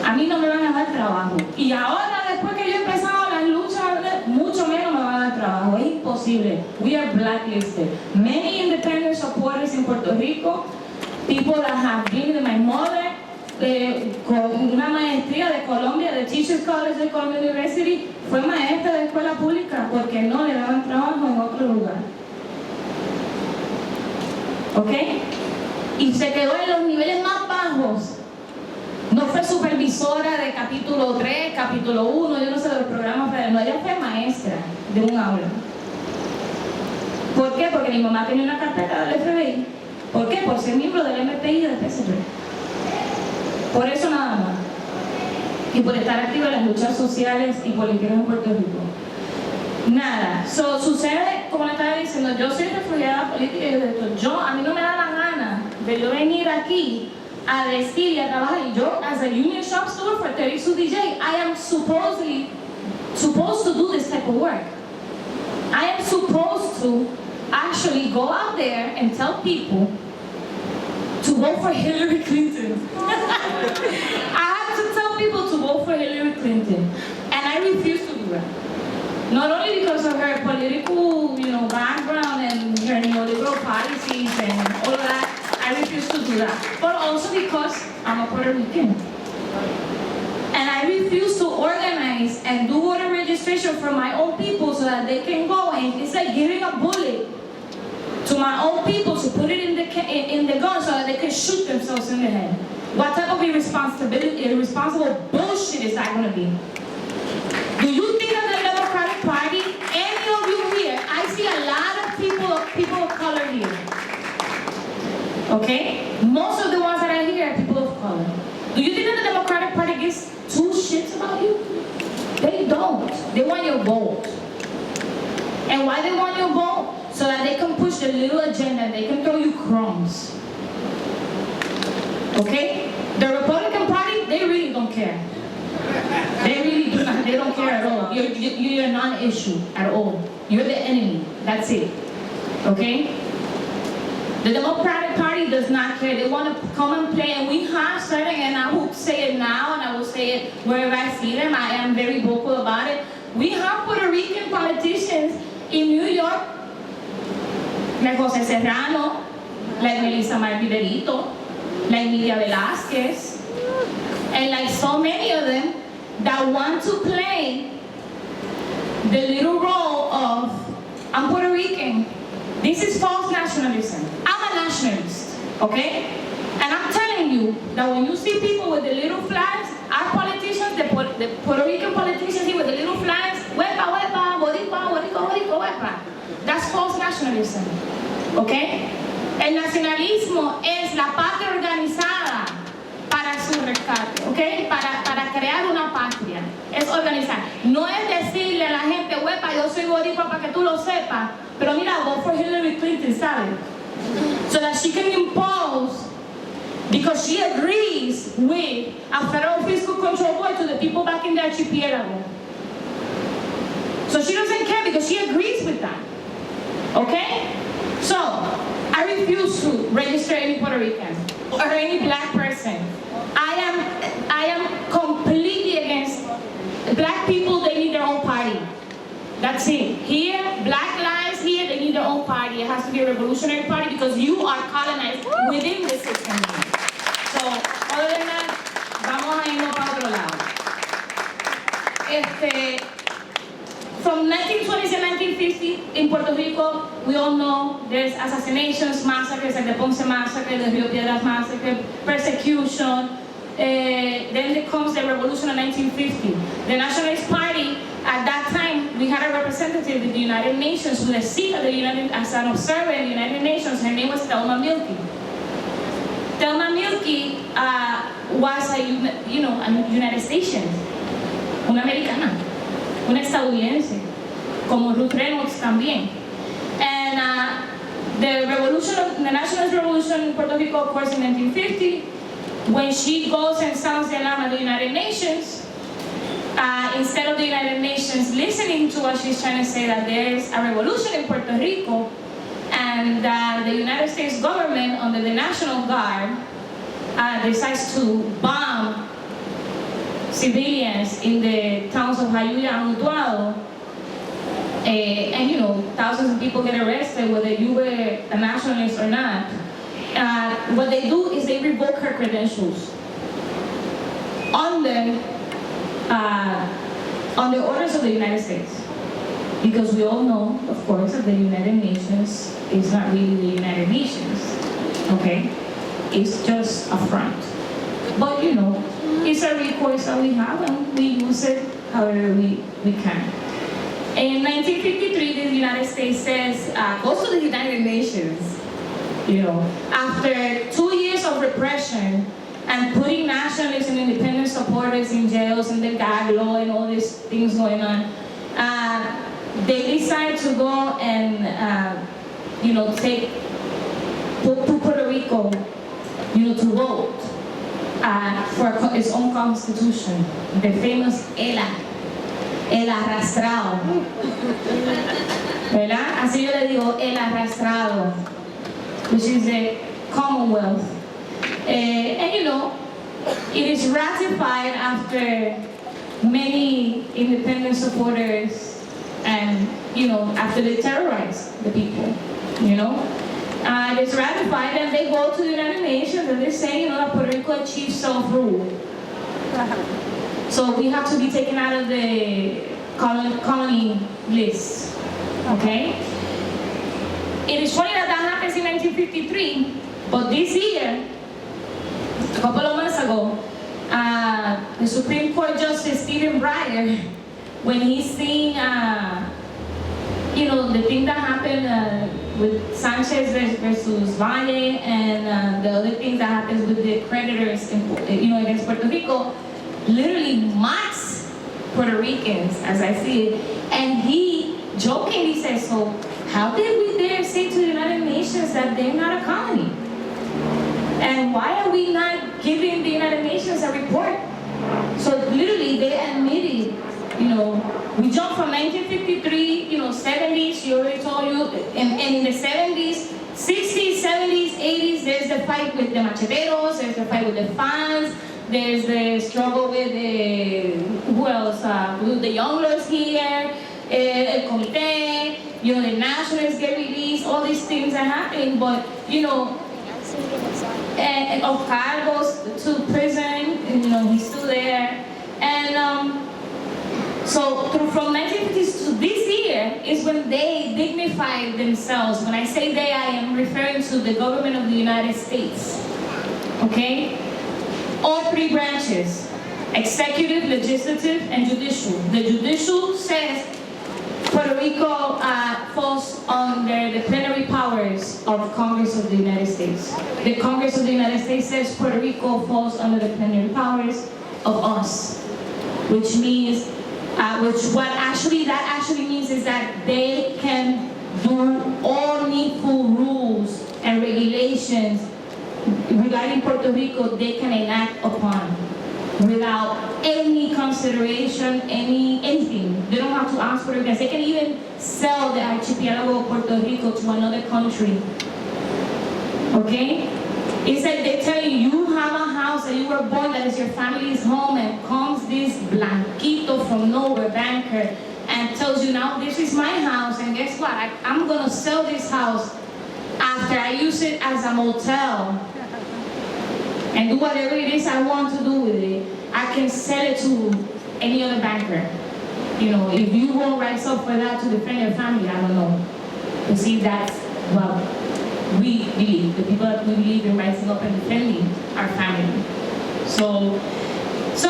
A mí no me van a dar trabajo. Y ahora, después que yo he empezado las luchas, mucho menos me van a dar trabajo. Es imposible. We are blacklisted. Many independent supporters in Puerto Rico, people that have been, my mother, con una maestría de Colombia, de Teachers College de Columbia University, fue maestra de escuela pública porque no le daban trabajo en otro lugar. ¿Ok? Y se quedó en los niveles más bajos. No fue supervisora de capítulo 3, capítulo 1, yo no sé de los programas federales, no, ella fue maestra de un aula. ¿Por qué? Porque mi mamá tenía una carpeta del FBI. ¿Por qué? Por ser miembro del MPI y del PSP. Por eso nada más. Y por estar activa en las luchas sociales y políticas en Puerto Rico. Nada. Sucede, como le estaba diciendo, yo soy refugiada política y de esto. A mí no me da la gana de yo venir aquí a decir y a trabajar. Y yo, as a union shop steward for 32 DJ, I am supposed to do this type of work. I am supposed to actually go out there and tell people to vote for Hillary Clinton. I have to tell people to vote for Hillary Clinton, and I refuse to do that. Not only because of her political, background and her neoliberal policies and all of that, I refuse to do that, but also because I'm a Puerto Rican. And I refuse to organize and do voter registration for my own people so that they can go, and it's like giving a bullet to my own people to put it in the gun so that they can shoot themselves in the head. What type of irresponsible bullshit is that going to be? Do you think that the Democratic Party, any of you here, I see a lot of people of color here. Okay? Most of the ones that are here are people of color. Do you think that the Democratic Party gives two shits about you? They don't. They want your vote. And why they want your vote? So that they can push their little agenda, they can throw you crumbs. Okay? The Republican Party, they really don't care. They really do not, they don't care at all. You're a non-issue at all. You're the enemy. That's it. Okay? The Democratic Party does not care. They want to come and play, and we have certain, and I will say it now, and I will say it wherever I see them. I am very vocal about it. We have Puerto Rican politicians in New York, like José Serrano, like Melissa Marviverito, like Nidia Velázquez, and like so many of them that want to play the little role of, I'm Puerto Rican. This is false nationalism. I'm a nationalist, okay? And I'm telling you that when you see people with the little flags, our politicians, the Puerto Rican politicians here with the little flags, huepa, huepa, boricua, boricua, boricua, huepa. That's false nationalism, okay? El nacionalismo es la patria organizada para su rescate, ¿ok? Para crear una patria. Es organizar. No es decirle a la gente, huepa, yo soy boricua para que tú lo sepas, pero mira, vote for Hillary Clinton, ¿sabes? So that she can impose, because she agrees with a federal fiscal control board to the people back in the archipelago. So she doesn't care because she agrees with that, okay? So, I refuse to register any Puerto Rican or any black person. I am completely against black people. They need their own party. That's it. Here, black lives here, they need their own party. It has to be a revolutionary party because you are colonized within the system. So, other than that, vamos a irnos para otro lado. From 1920s and 1950 in Puerto Rico, we all know there's assassinations, massacres, like the Ponce massacre, the Rio Piedras massacre, persecution. Then there comes the revolution of 1950. The Nationalist Party, at that time, we had a representative in the United Nations with a seat at the as an observer in the United Nations. Her name was Thelma Milky. Thelma Milky was a United Stations, una americana, una estadounidense, como Ruth Reynolds también. And the Nationalist Revolution in Puerto Rico, of course, in 1950, when she goes and sounds the alarm at the United Nations, instead of the United Nations listening to what she's trying to say, that there's a revolution in Puerto Rico, and the United States government, under the National Guard, decides to bomb civilians in the towns of Jayuya and Utuado, and thousands of people get arrested, whether you were a nationalist or not. What they do is they revoke her credentials on the orders of the United States. Because we all know, of course, that the United Nations is not really the United Nations, okay? It's just a front. But it's a recourse that we have, and we use it however we can. In 1953, the United States says, goes to the United Nations, after 2 years of repression and putting nationalists and independent supporters in jails and the gag law and all these things going on, they decide to go and, put Puerto Rico, to vote for its own constitution, the famous el arrastrado, ¿verdad? Así yo le digo, el arrastrado, which is the Commonwealth. And it is ratified after many independent supporters and, after they terrorize the people, it's ratified, and they go to the United Nations and they say, that Puerto Rico achieves self-rule. So we have to be taken out of the colony list, okay? It is funny that happens in 1953, but this year, a couple of months ago, the Supreme Court Justice Timothy Bryan, when he's seeing, the thing that happened with Sanchez versus Valle, and the other things that happens with the creditors, against Puerto Rico, literally mocks Puerto Ricans, as I see it, and he jokingly says, so how did we dare say to the United Nations that they're not a colony? And why are we not giving the United Nations a report? So literally they admitted, we jumped from 1953, 70s, she already told you, and in the 70s, 60s, 70s, 80s, there's the fight with the macheteros, there's the fight with the fans, there's the struggle with who else? With the young lords here, el comité, the nationalists get released, all these things are happening, but, and Oscar goes to prison, he's still there. And so from 1950s to this year is when they dignified themselves. When I say they, I am referring to the government of the United States, okay? All three branches, executive, legislative, and judicial. The judicial says Puerto Rico falls under the plenary powers of Congress of the United States. The Congress of the United States says Puerto Rico falls under the plenary powers of us, which means, that actually means is that they can do all needful rules and regulations regarding Puerto Rico, they can enact upon without any consideration, anything. They don't have to ask for it because they can even sell the archipelago of Puerto Rico to another country. Okay? It's like they tell you, you have a house that you were born, that is your family's home, and comes this blanquito from nowhere, banker, and and tells you, now this is my house, and guess what? I'm gonna sell this house after I use it as a motel and do whatever it is I want to do with it. I can sell it to any other banker. You know, if you won't rise up for that to defend your family, I don't know. You see, that's what we believe. The people that we believe in rising up and defending our family. So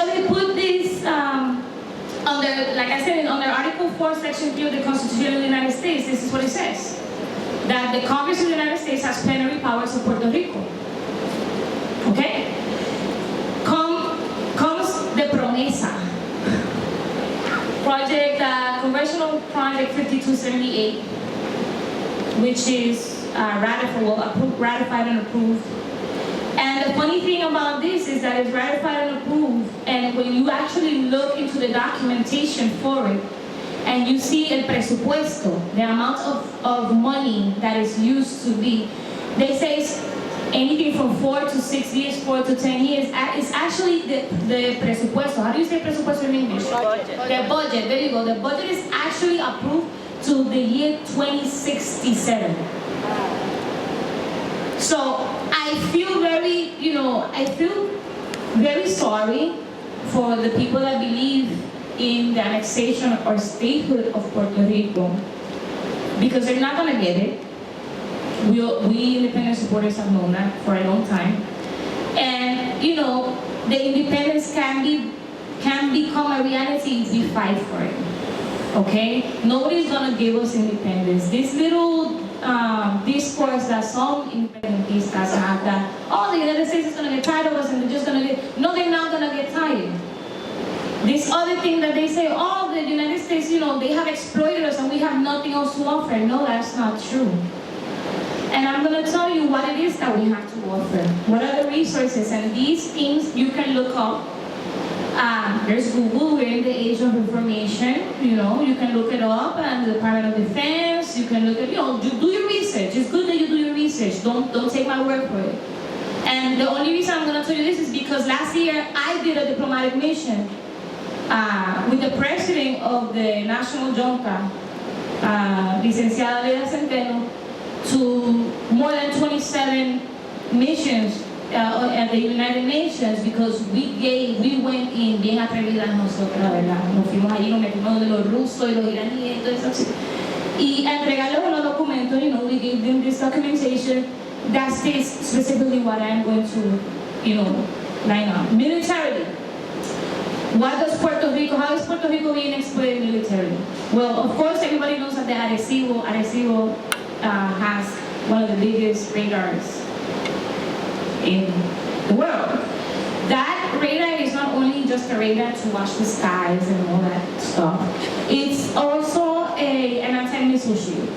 they put this under, like I said, under Article 4, Section 3 of the Constitution of the United States. This is what it says: that the Congress of the United States has plenary powers of Puerto Rico. Okay? Comes the promesa. Congressional Project 5278, which is ratified and approved. And the funny thing about this is that it's ratified and approved, and when you actually look into the documentation for it, and you see el presupuesto, the amount of money that is used to be, they say it's anything from 4 to 6 years, 4 to 10 years. It's actually the presupuesto. How do you say presupuesto in English? The budget. There you go. The budget is actually approved to the year 2067. So I feel very sorry for the people that believe in the annexation or statehood of Puerto Rico, because they're not gonna get it. We independent supporters have known that for a long time, and you know, the independence can become a reality if we fight for it. Okay, nobody's gonna give us independence. This little discourse that some independentistas have, that the United States is gonna get tired of us and they're just gonna get, no, they're not gonna get tired. This other thing that they say, the United States, you know, they have exploited us and we have nothing else to offer. No, that's not true. And I'm going to tell you what it is that we have to offer. What are the resources? And these things you can look up. There's Google. We're in the age of information. You know, you can look it up. And the Department of Defense. You can look at, do your research. It's good that you do your research. Don't take my word for it. And the only reason I'm going to tell you this is because last year I did a diplomatic mission with the president of the National Junta, Licenciada Leda Centeno, to more than 27 missions at the United Nations, because we went in bien atrevidas nosotros, la verdad. Nos fuimos allí, nos metimos de los rusos y los iraníes y todo eso. Y a entregarles unos documentos, we gave them this documentation that states specifically what I'm going to, line up. Militarily. What does Puerto Rico, how is Puerto Rico being exploited militarily? Well, of course, everybody knows that the Arecibo has one of the biggest radars in the world. That radar is not only just a radar to watch the skies and all that stuff. It's also an anti-missile shield.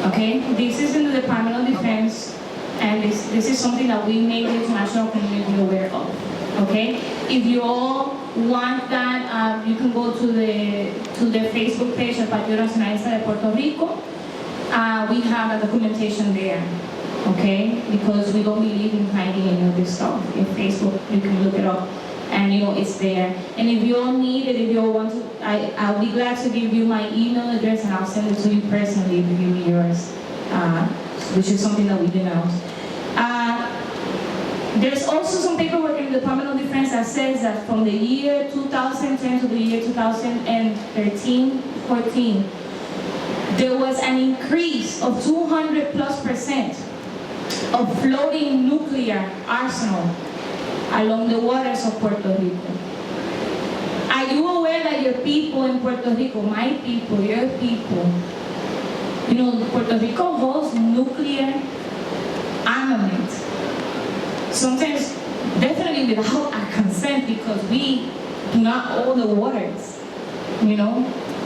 Okay, this is in the Department of Defense, and this is something that we made the international community aware of. Okay, if you all want that, you can go to the Facebook page of Partido Nacionalista de Puerto Rico. We have a documentation there, okay? Because we don't believe in hiding any of this stuff. In Facebook, you can look it up, and it's there. And if you all need it, if you all want to, I'll be glad to give you my email address, and I'll send it to you personally if you give me yours, which is something that we denounce. There's also some paperwork in the Department of Defense that says that from the year 2010 to the year 2013-14, there was an increase of 200+% of floating nuclear arsenal along the waters of Puerto Rico. Are you aware that your people in Puerto Rico, my people, your people, Puerto Rico holds nuclear armament? Sometimes, definitely without our consent, because we do not own the waters,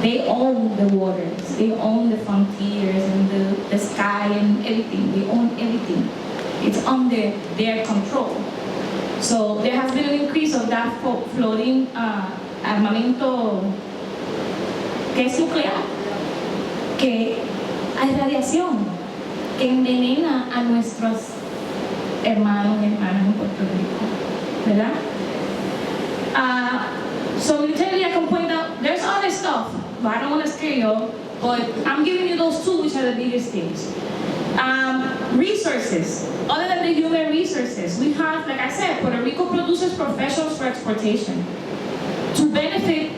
They own the waters, they own the frontiers and the sky and everything. They own everything. It's under their control. So there has been an increase of that floating armamento que es nuclear, que hay radiación que envenena a nuestros hermanos y hermanas en Puerto Rico, ¿verdad? So militarily, I can point out, there's other stuff. I don't want to scare you, but I'm giving you those two, which are the biggest things. Resources. Other than the human resources, we have, like I said, Puerto Rico produces professionals for exportation to benefit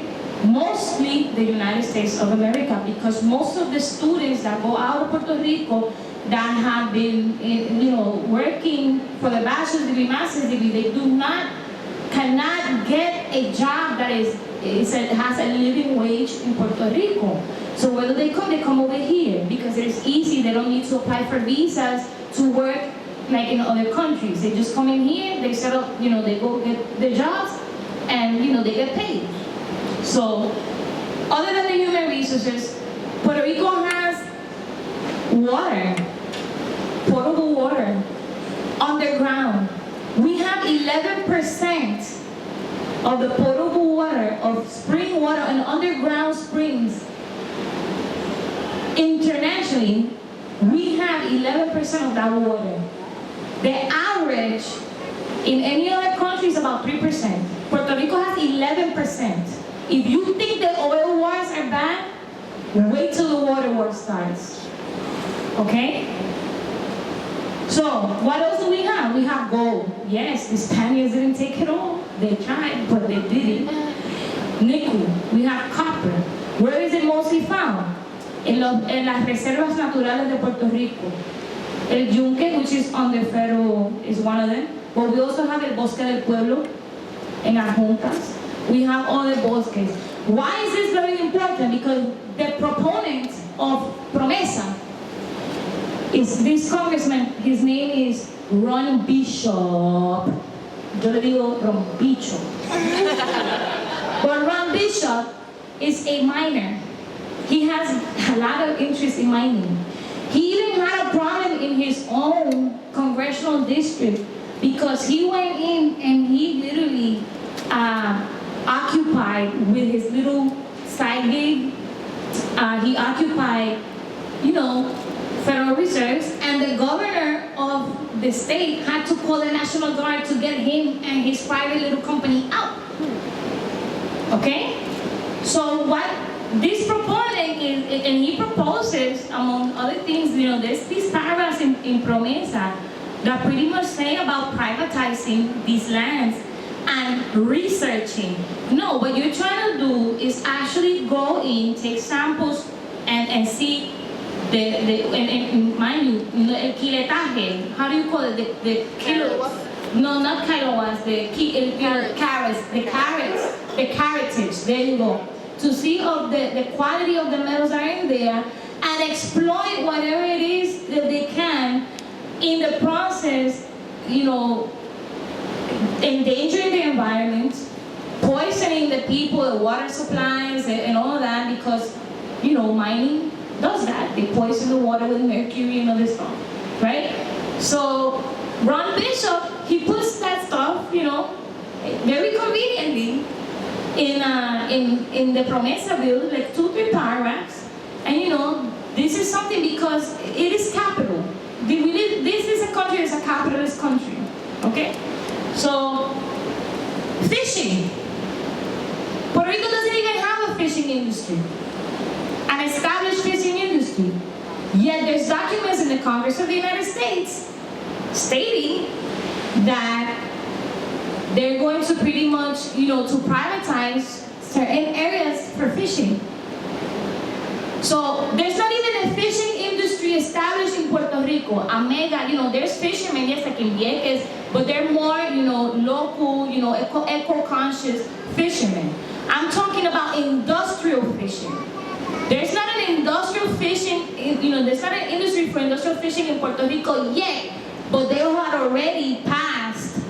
mostly the United States of America, because most of the students that go out of Puerto Rico that have been, working for the bachelor's degree, master's degree, they cannot get a job that has a living wage in Puerto Rico. So where do they come? They come over here because it's easy. They don't need to apply for visas to work like in other countries. They just come in here, they set up, they go get their jobs, and they get paid. So other than the human resources, Puerto Rico has water, potable water, underground. We have 11% of the potable water, of spring water and underground springs. Internationally, we have 11% of that water. The average in any other country is about 3%. Puerto Rico has 11%. If you think the oil wars are bad, wait till the water war starts. Okay? So, what else do we have? We have gold. Yes, the Spaniards didn't take it all. They tried, but they didn't. Nickel. We have copper. Where is it mostly found? En las reservas naturales de Puerto Rico. El yunque, which is under federal, is one of them. But we also have el bosque del pueblo en las juntas. We have other bosques. Why is this very important? Because the proponent of Promesa is this congressman. His name is Ron Bishop. Yo le digo Ron Bicho. But Ron Bishop is a miner. He has a lot of interest in mining. He even had a problem in his own congressional district because he went in and he literally occupied with his little side gig. He occupied, federal reserves, and the governor of the state had to call the National Guard to get him and his private little company out. Okay? So what this proponent is, and he proposes, among other things, there's these paragraphs in Promesa that pretty much say about privatizing these lands and researching. No, what you're trying to do is actually go in, take samples, and see and mind you, el kiletaje, how do you call it? The kilos? No, not kilowatts, the carats, the caratage, there you go. To see of the quality of the metals are in there and exploit whatever it is that they can in the process, endangering the environment, poisoning the people, the water supplies and all of that, because, mining does that. They poison the water with mercury and other stuff, right? So Ron Bishop, he puts that stuff, very conveniently in the Promesa bill, like 2-3 paragraphs, and this is something because it is capital. This is a country, it's a capitalist country, okay? So, fishing. Puerto Rico doesn't even have a fishing industry, an established fishing industry. Yet there's documents in the Congress of the United States stating that they're going to pretty much, to privatize certain areas for fishing. So there's not even a fishing industry established in Puerto Rico. A mega, there's fishermen, yes, like in Vieques, but they're more, local, eco-conscious fishermen. I'm talking about industrial fishing. There's not an industrial fishing, there's not an industry for industrial fishing in Puerto Rico yet, but they had already passed,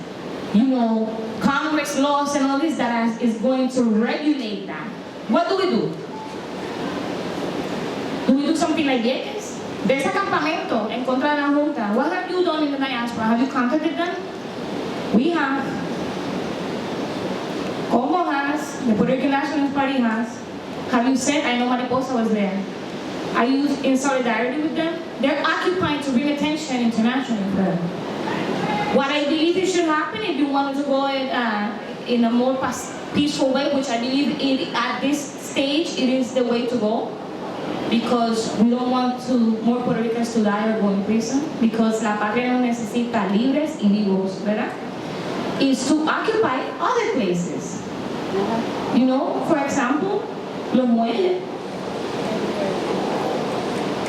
Congress laws and all this that is going to regulate that. What do we do? Do we do something like Vieques? There's a campamento en contra de la Junta. What have you done in the diaspora? Have you contacted them? We have. Como has, the Puerto Rican Nationalist Party has. Have you said, I know Mariposa was there. Are you in solidarity with them? They're occupying to bring attention internationally for them. What I believe it should happen, if you wanted to go in a more peaceful way, which I believe at this stage, it is the way to go, because we don't want more Puerto Ricans to die or go in prison, because la patria nos necesita libres y vivos, ¿verdad? Is to occupy other places. You know, for example, los muelles,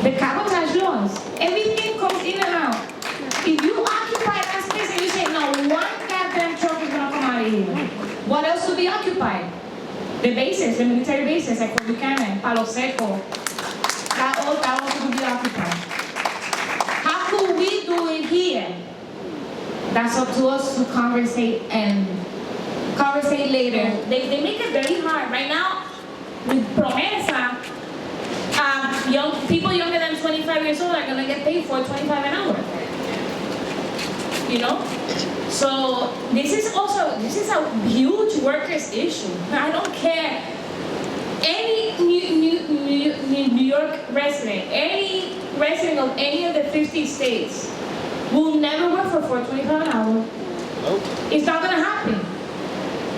the cabotage laws, everything comes in and out. If you occupy that space and you say, no, one goddamn truck is gonna come out of here, what else will be occupied? The bases, the military bases, like Fort Buchanan, Palo Seco, that also will be occupied. How could we do it here? That's up to us to conversate later. They make it very hard. Right now, with Promesa, people younger than 25 years old are gonna get paid for $25 an hour. You know? So this is a huge workers' issue. I don't care. Any New York resident, any resident of any of the 50 states will never work for $4.25 an hour. Nope. It's not gonna happen.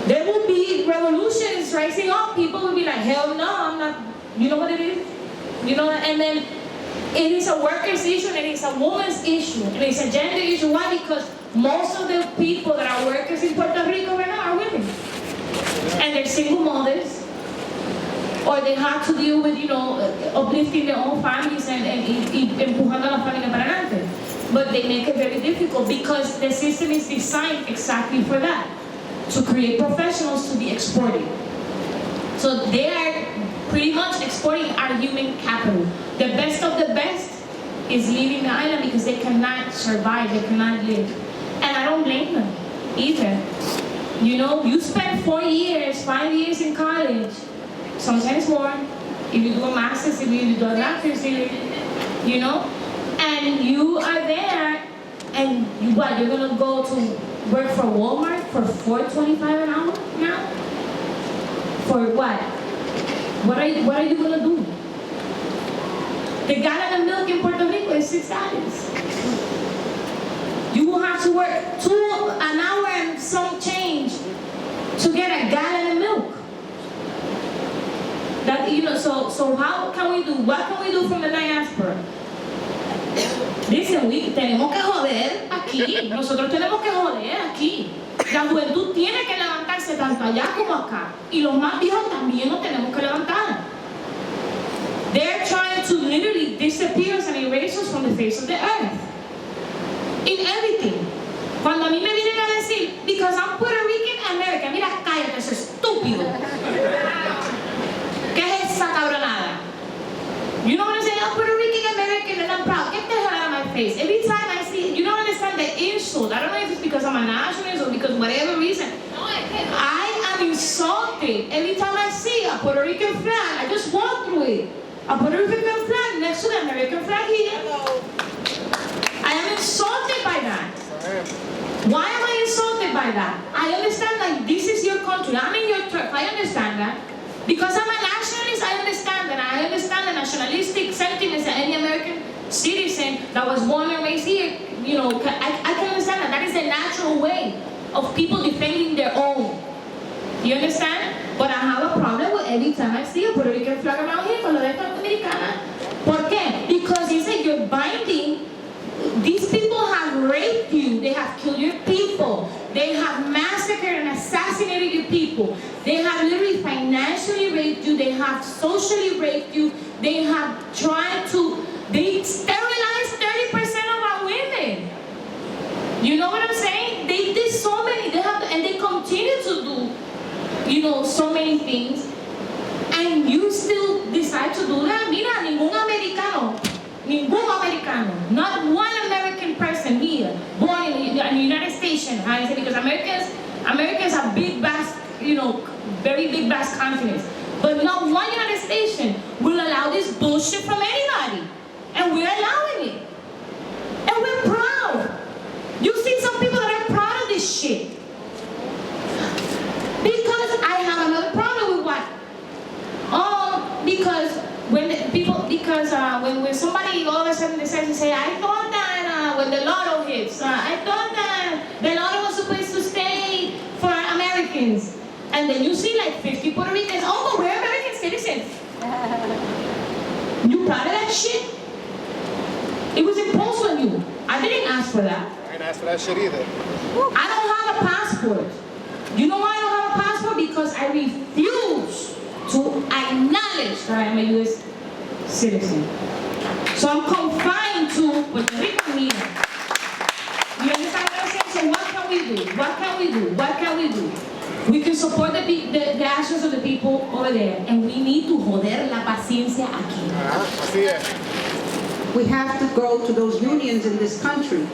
There will be revolutions rising up. People will be like, hell no, I'm not. You know what it is? You know, and then it is a workers' issue, and it is a woman's issue, and it's a gender issue. Why? Because most of the people that are workers in Puerto Rico right now are women, and they're single mothers, or they have to deal with, you know, uplifting their own families and empujando a la familia para adelante. But they make it very difficult because the system is designed exactly for that, to create professionals to be exported. So they are pretty much exporting our human capital. The best of the best is leaving the island because they cannot survive, they cannot live. And I don't blame them either. You know, you spend 4 years, 5 years in college, sometimes more, if you do a master's, if you do a doctor's degree, you know, and you are there, and what, you're gonna go to work for Walmart for $4.25 an hour now? For what? What are you gonna do? The gallon of milk in Puerto Rico is $6. You will have to work an hour and some change to get a gallon of milk. That, you know, so how can we do? What can we do from the diaspora? Dicen, tenemos que joder aquí. Nosotros tenemos que joder aquí. La juventud tiene que levantarse tanto allá como acá. Y los más viejos también nos tenemos que levantar. They're trying to literally disappear us and erase us from the face of the earth. In everything. Cuando a mí me vienen a decir, because I'm Puerto Rican American, mira, cállate, ese estúpido. ¿Qué es esa cabronada? You know what I'm saying? I'm Puerto Rican American and I'm proud. Get the hell out of my face. Every time I see, you don't understand the insult. I don't know if it's because I'm a nationalist or because whatever reason. I am insulted every time I see a Puerto Rican flag. I just walk through it. A Puerto Rican flag next to the American flag here. I am insulted by that. Why am I insulted by that? I understand that this is your country. I'm in your turf. I understand that. Because I'm a nationalist, I understand that. I understand the nationalistic sentiments that any American citizen that was born and raised here, you know, I can understand that. That is the natural way of people defending their own. You understand? But I have a problem with every time I see a Puerto Rican flag around here, con lo de Dominicana. ¿Por qué? Because it's like you're binding. These people have raped you. They have killed your people. They have massacred and assassinated your people. They have literally financially raped you. They have socially raped you. They have tried to, they sterilized 30% of our women. You know what I'm saying? They did so many, and they continue to do, you know, so many things. And you still decide to do that? Mira, ningún americano, not one American person here born in the United States, I say, because Americans are big, vast, you know, very big, vast continents. But not one United States will allow this bullshit from anybody. And we're allowing it. And we're proud. You see some people that are proud of this shit. Because I have another problem with what? Because when somebody all of a sudden decides to say, I thought that when the lotto hits, I thought that the lotto was supposed to stay for Americans. And then you see like 50 Puerto Ricans, oh, but we're Americans citizen. You proud of that shit? It was imposed on you. I didn't ask for that. I didn't ask for that shit either. I don't have a passport. You know why I don't have a passport? Because I refuse to acknowledge that I am a U.S. citizen. So I'm confined to Puerto Rico here. You understand what I'm saying? So what can we do? What can we do? What can we do? We can support the actions of the people over there, and we need to joder la paciencia aquí. Así es. We have to go to those unions in this country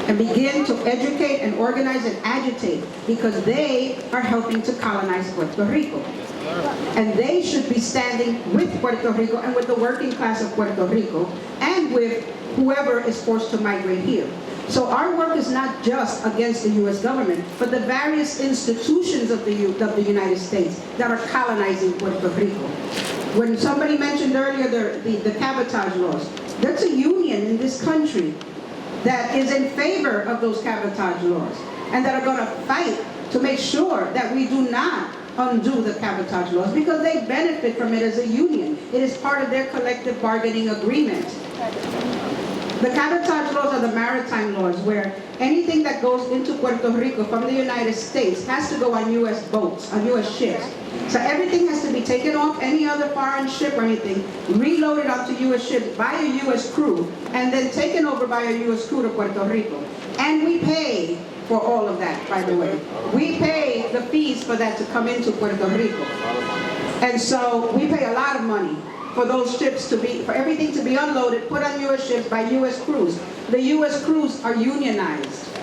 and begin to educate and organize and agitate, because they are helping to colonize Puerto Rico. And they should be standing with Puerto Rico and with the working class of Puerto Rico and with whoever is forced to migrate here. So our work is not just against the U.S. government, but the various institutions of the United States that are colonizing Puerto Rico. When somebody mentioned earlier the cabotage laws, that's a union in this country that is in favor of those cabotage laws and that are going to fight to make sure that we do not undo the cabotage laws, because they benefit from it as a union. It is part of their collective bargaining agreement. The cabotage laws are the maritime laws, where anything that goes into Puerto Rico from the United States has to go on U.S. boats, on U.S. ships. So everything has to be taken off any other foreign ship or anything, reloaded onto U.S. ships by a U.S. crew, and then taken over by a U.S. crew to Puerto Rico. And we pay for all of that, by the way. We pay the fees for that to come into Puerto Rico. And so we pay a lot of money for those ships to be, for everything to be unloaded, put on U.S. ships by U.S. crews. The U.S. crews are unionized.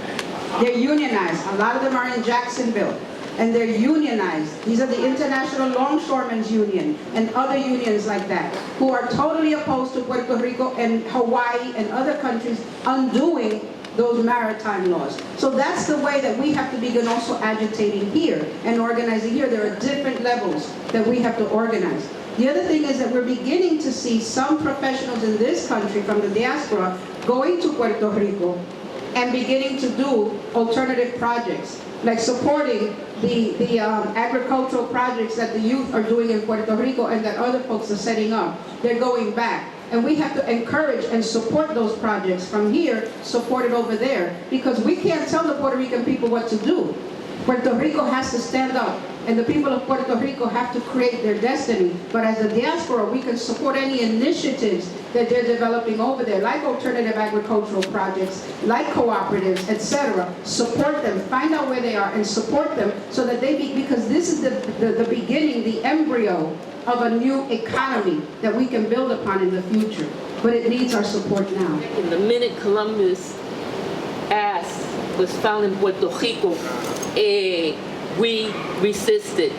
They're unionized. A lot of them are in Jacksonville, and they're unionized. These are the International Longshoremen's Union and other unions like that, who are totally opposed to Puerto Rico and Hawaii and other countries undoing those maritime laws. So that's the way that we have to begin also agitating here and organizing here. There are different levels that we have to organize. The other thing is that we're beginning to see some professionals in this country from the diaspora going to Puerto Rico and beginning to do alternative projects, like supporting the agricultural projects that the youth are doing in Puerto Rico and that other folks are setting up. They're going back. And we have to encourage and support those projects from here, support it over there, because we can't tell the Puerto Rican people what to do. Puerto Rico has to stand up, and the people of Puerto Rico have to create their destiny. But as a diaspora, we can support any initiatives that they're developing over there, like alternative agricultural projects, like cooperatives, etc. Support them, find out where they are, and support them so that they because this is the beginning, the embryo of a new economy that we can build upon in the future. But it needs our support now. In the minute Columbus was found in Puerto Rico, we resisted.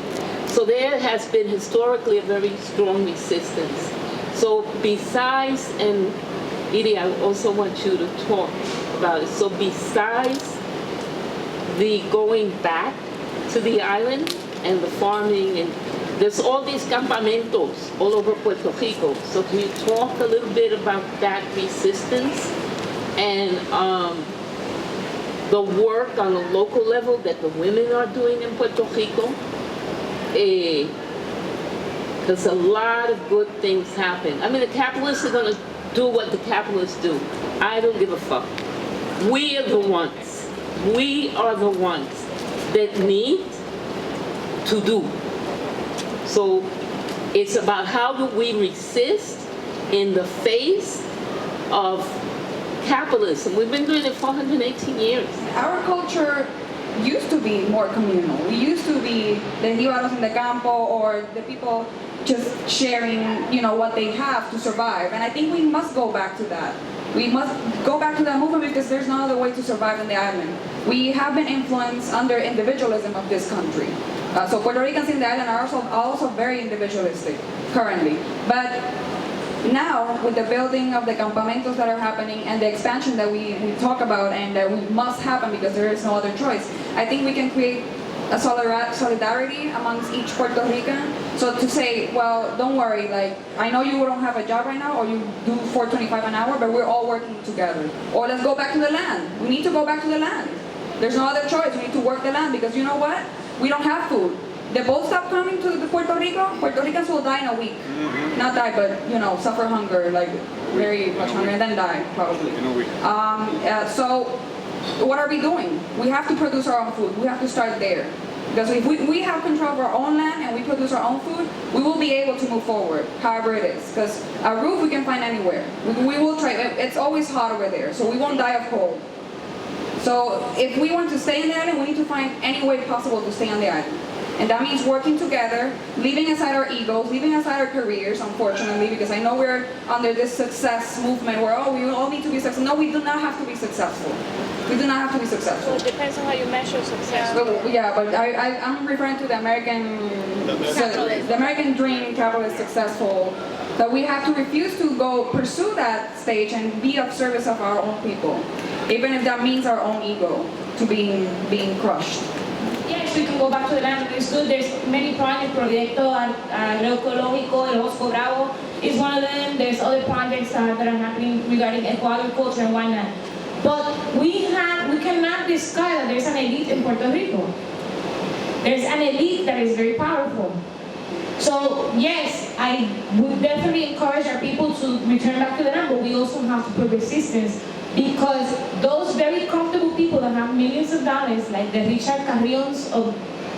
So there has been historically a very strong resistance. So besides, and Edie, I also want you to talk about it. So besides the going back to the island and the farming, and there's all these campamentos all over Puerto Rico. So can you talk a little bit about that resistance and the work on a local level that the women are doing in Puerto Rico? Because a lot of good things happen. I mean, the capitalists are going to do what the capitalists do. I don't give a fuck. We are the ones that need to do. So it's about how do we resist in the face of capitalism. We've been doing it for 118 years. Our culture used to be more communal. We used to be the jibaros in the campo, or the people just sharing, what they have to survive. And I think we must go back to that. We must go back to that movement, because there's no other way to survive in the island. We have been influenced under individualism of this country. So Puerto Ricans in the island are also very individualistic currently. But now, with the building of the campamentos that are happening and the expansion that we talk about and that we must happen because there is no other choice, I think we can create a solidarity amongst each Puerto Rican. So to say, well, don't worry, like, I know you don't have a job right now, or you do $4.25 an hour, but we're all working together. Or let's go back to the land. We need to go back to the land. There's no other choice. We need to work the land, because you know what? We don't have food. the boats stop coming to Puerto Rico, Puerto Ricans will die in a week. Not die, but suffer hunger, like very much hunger, and then die probably. In a week. So what are we doing? We have to produce our own food. We have to start there. Because if we have control of our own land and we produce our own food, we will be able to move forward, however it is. Because a roof we can find anywhere. We will try. It's always hot over there, so we won't die of cold. So if we want to stay on the island, we need to find any way possible to stay on the island. And that means working together, leaving aside our egos, leaving aside our careers, unfortunately, because I know we're under this success movement where, we all need to be successful. No, we do not have to be successful. We do not have to be successful. It depends on how you measure success. Yeah, but I'm referring to the American dream, capitalist successful, that we have to refuse to go pursue that stage and be of service of our own people, even if that means our own ego to being crushed. Yes, we can go back to the land. It's good. There's many projects. Proyecto Agroecológico, El Bosco Bravo is one of them. There's other projects that are happening regarding eco-agriculture and whatnot. But we cannot discard that there's an elite in Puerto Rico. There's an elite that is very powerful. So yes, I would definitely encourage our people to return back to the land, but we also have to put resistance, because those very comfortable people that have millions of dollars, like the Richard Carrions of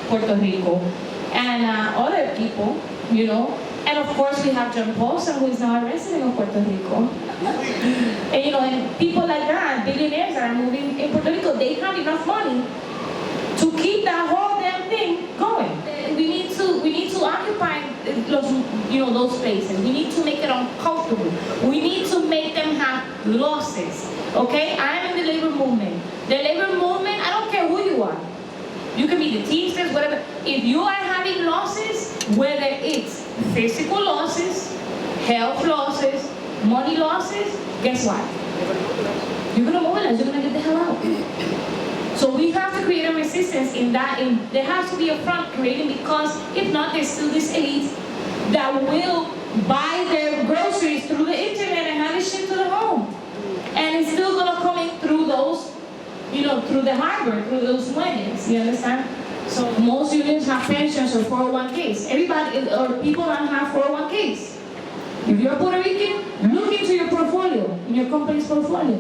Puerto Rico, and other people, and of course we have John Paulson, who is now a resident of Puerto Rico, and and people like that, billionaires that are moving in Puerto Rico, they have enough money to keep that whole damn thing going. We need to occupy those places. We need to make it uncomfortable. We need to make them have losses. Okay? I'm in the labor movement. The labor movement, I don't care who you are. You can be the Teamsters, whatever. If you are having losses, whether it's physical losses, health losses, money losses, guess what? You're gonna mobilize, you're gonna get the hell out. So we have to create a resistance there has to be a front creating, because if not, there's still this elite that will buy their groceries through the internet and have it shipped to the home. And it's still gonna come in through those, through the harbor, through those weddings, you understand? So most unions have pensions or 401ks. Everybody, or people don't have 401ks. If you're Puerto Rican, look into your portfolio, in your company's portfolio.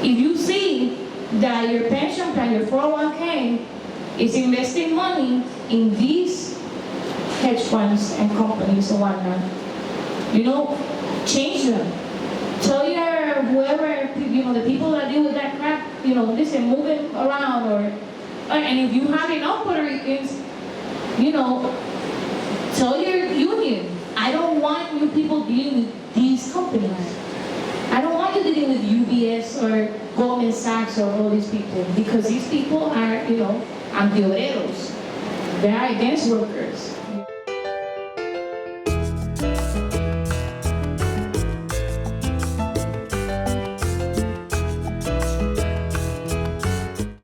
If you see that your pension plan, your 401k, is investing money in these hedge funds and companies and whatnot, change them. Tell your whoever, the people that deal with that crap, listen, move it around, and if you have enough Puerto Ricans, tell your union, I don't want you people dealing with these companies. I don't want you dealing with UBS or Goldman Sachs or all these people, because these people are, antioberos. They are against workers.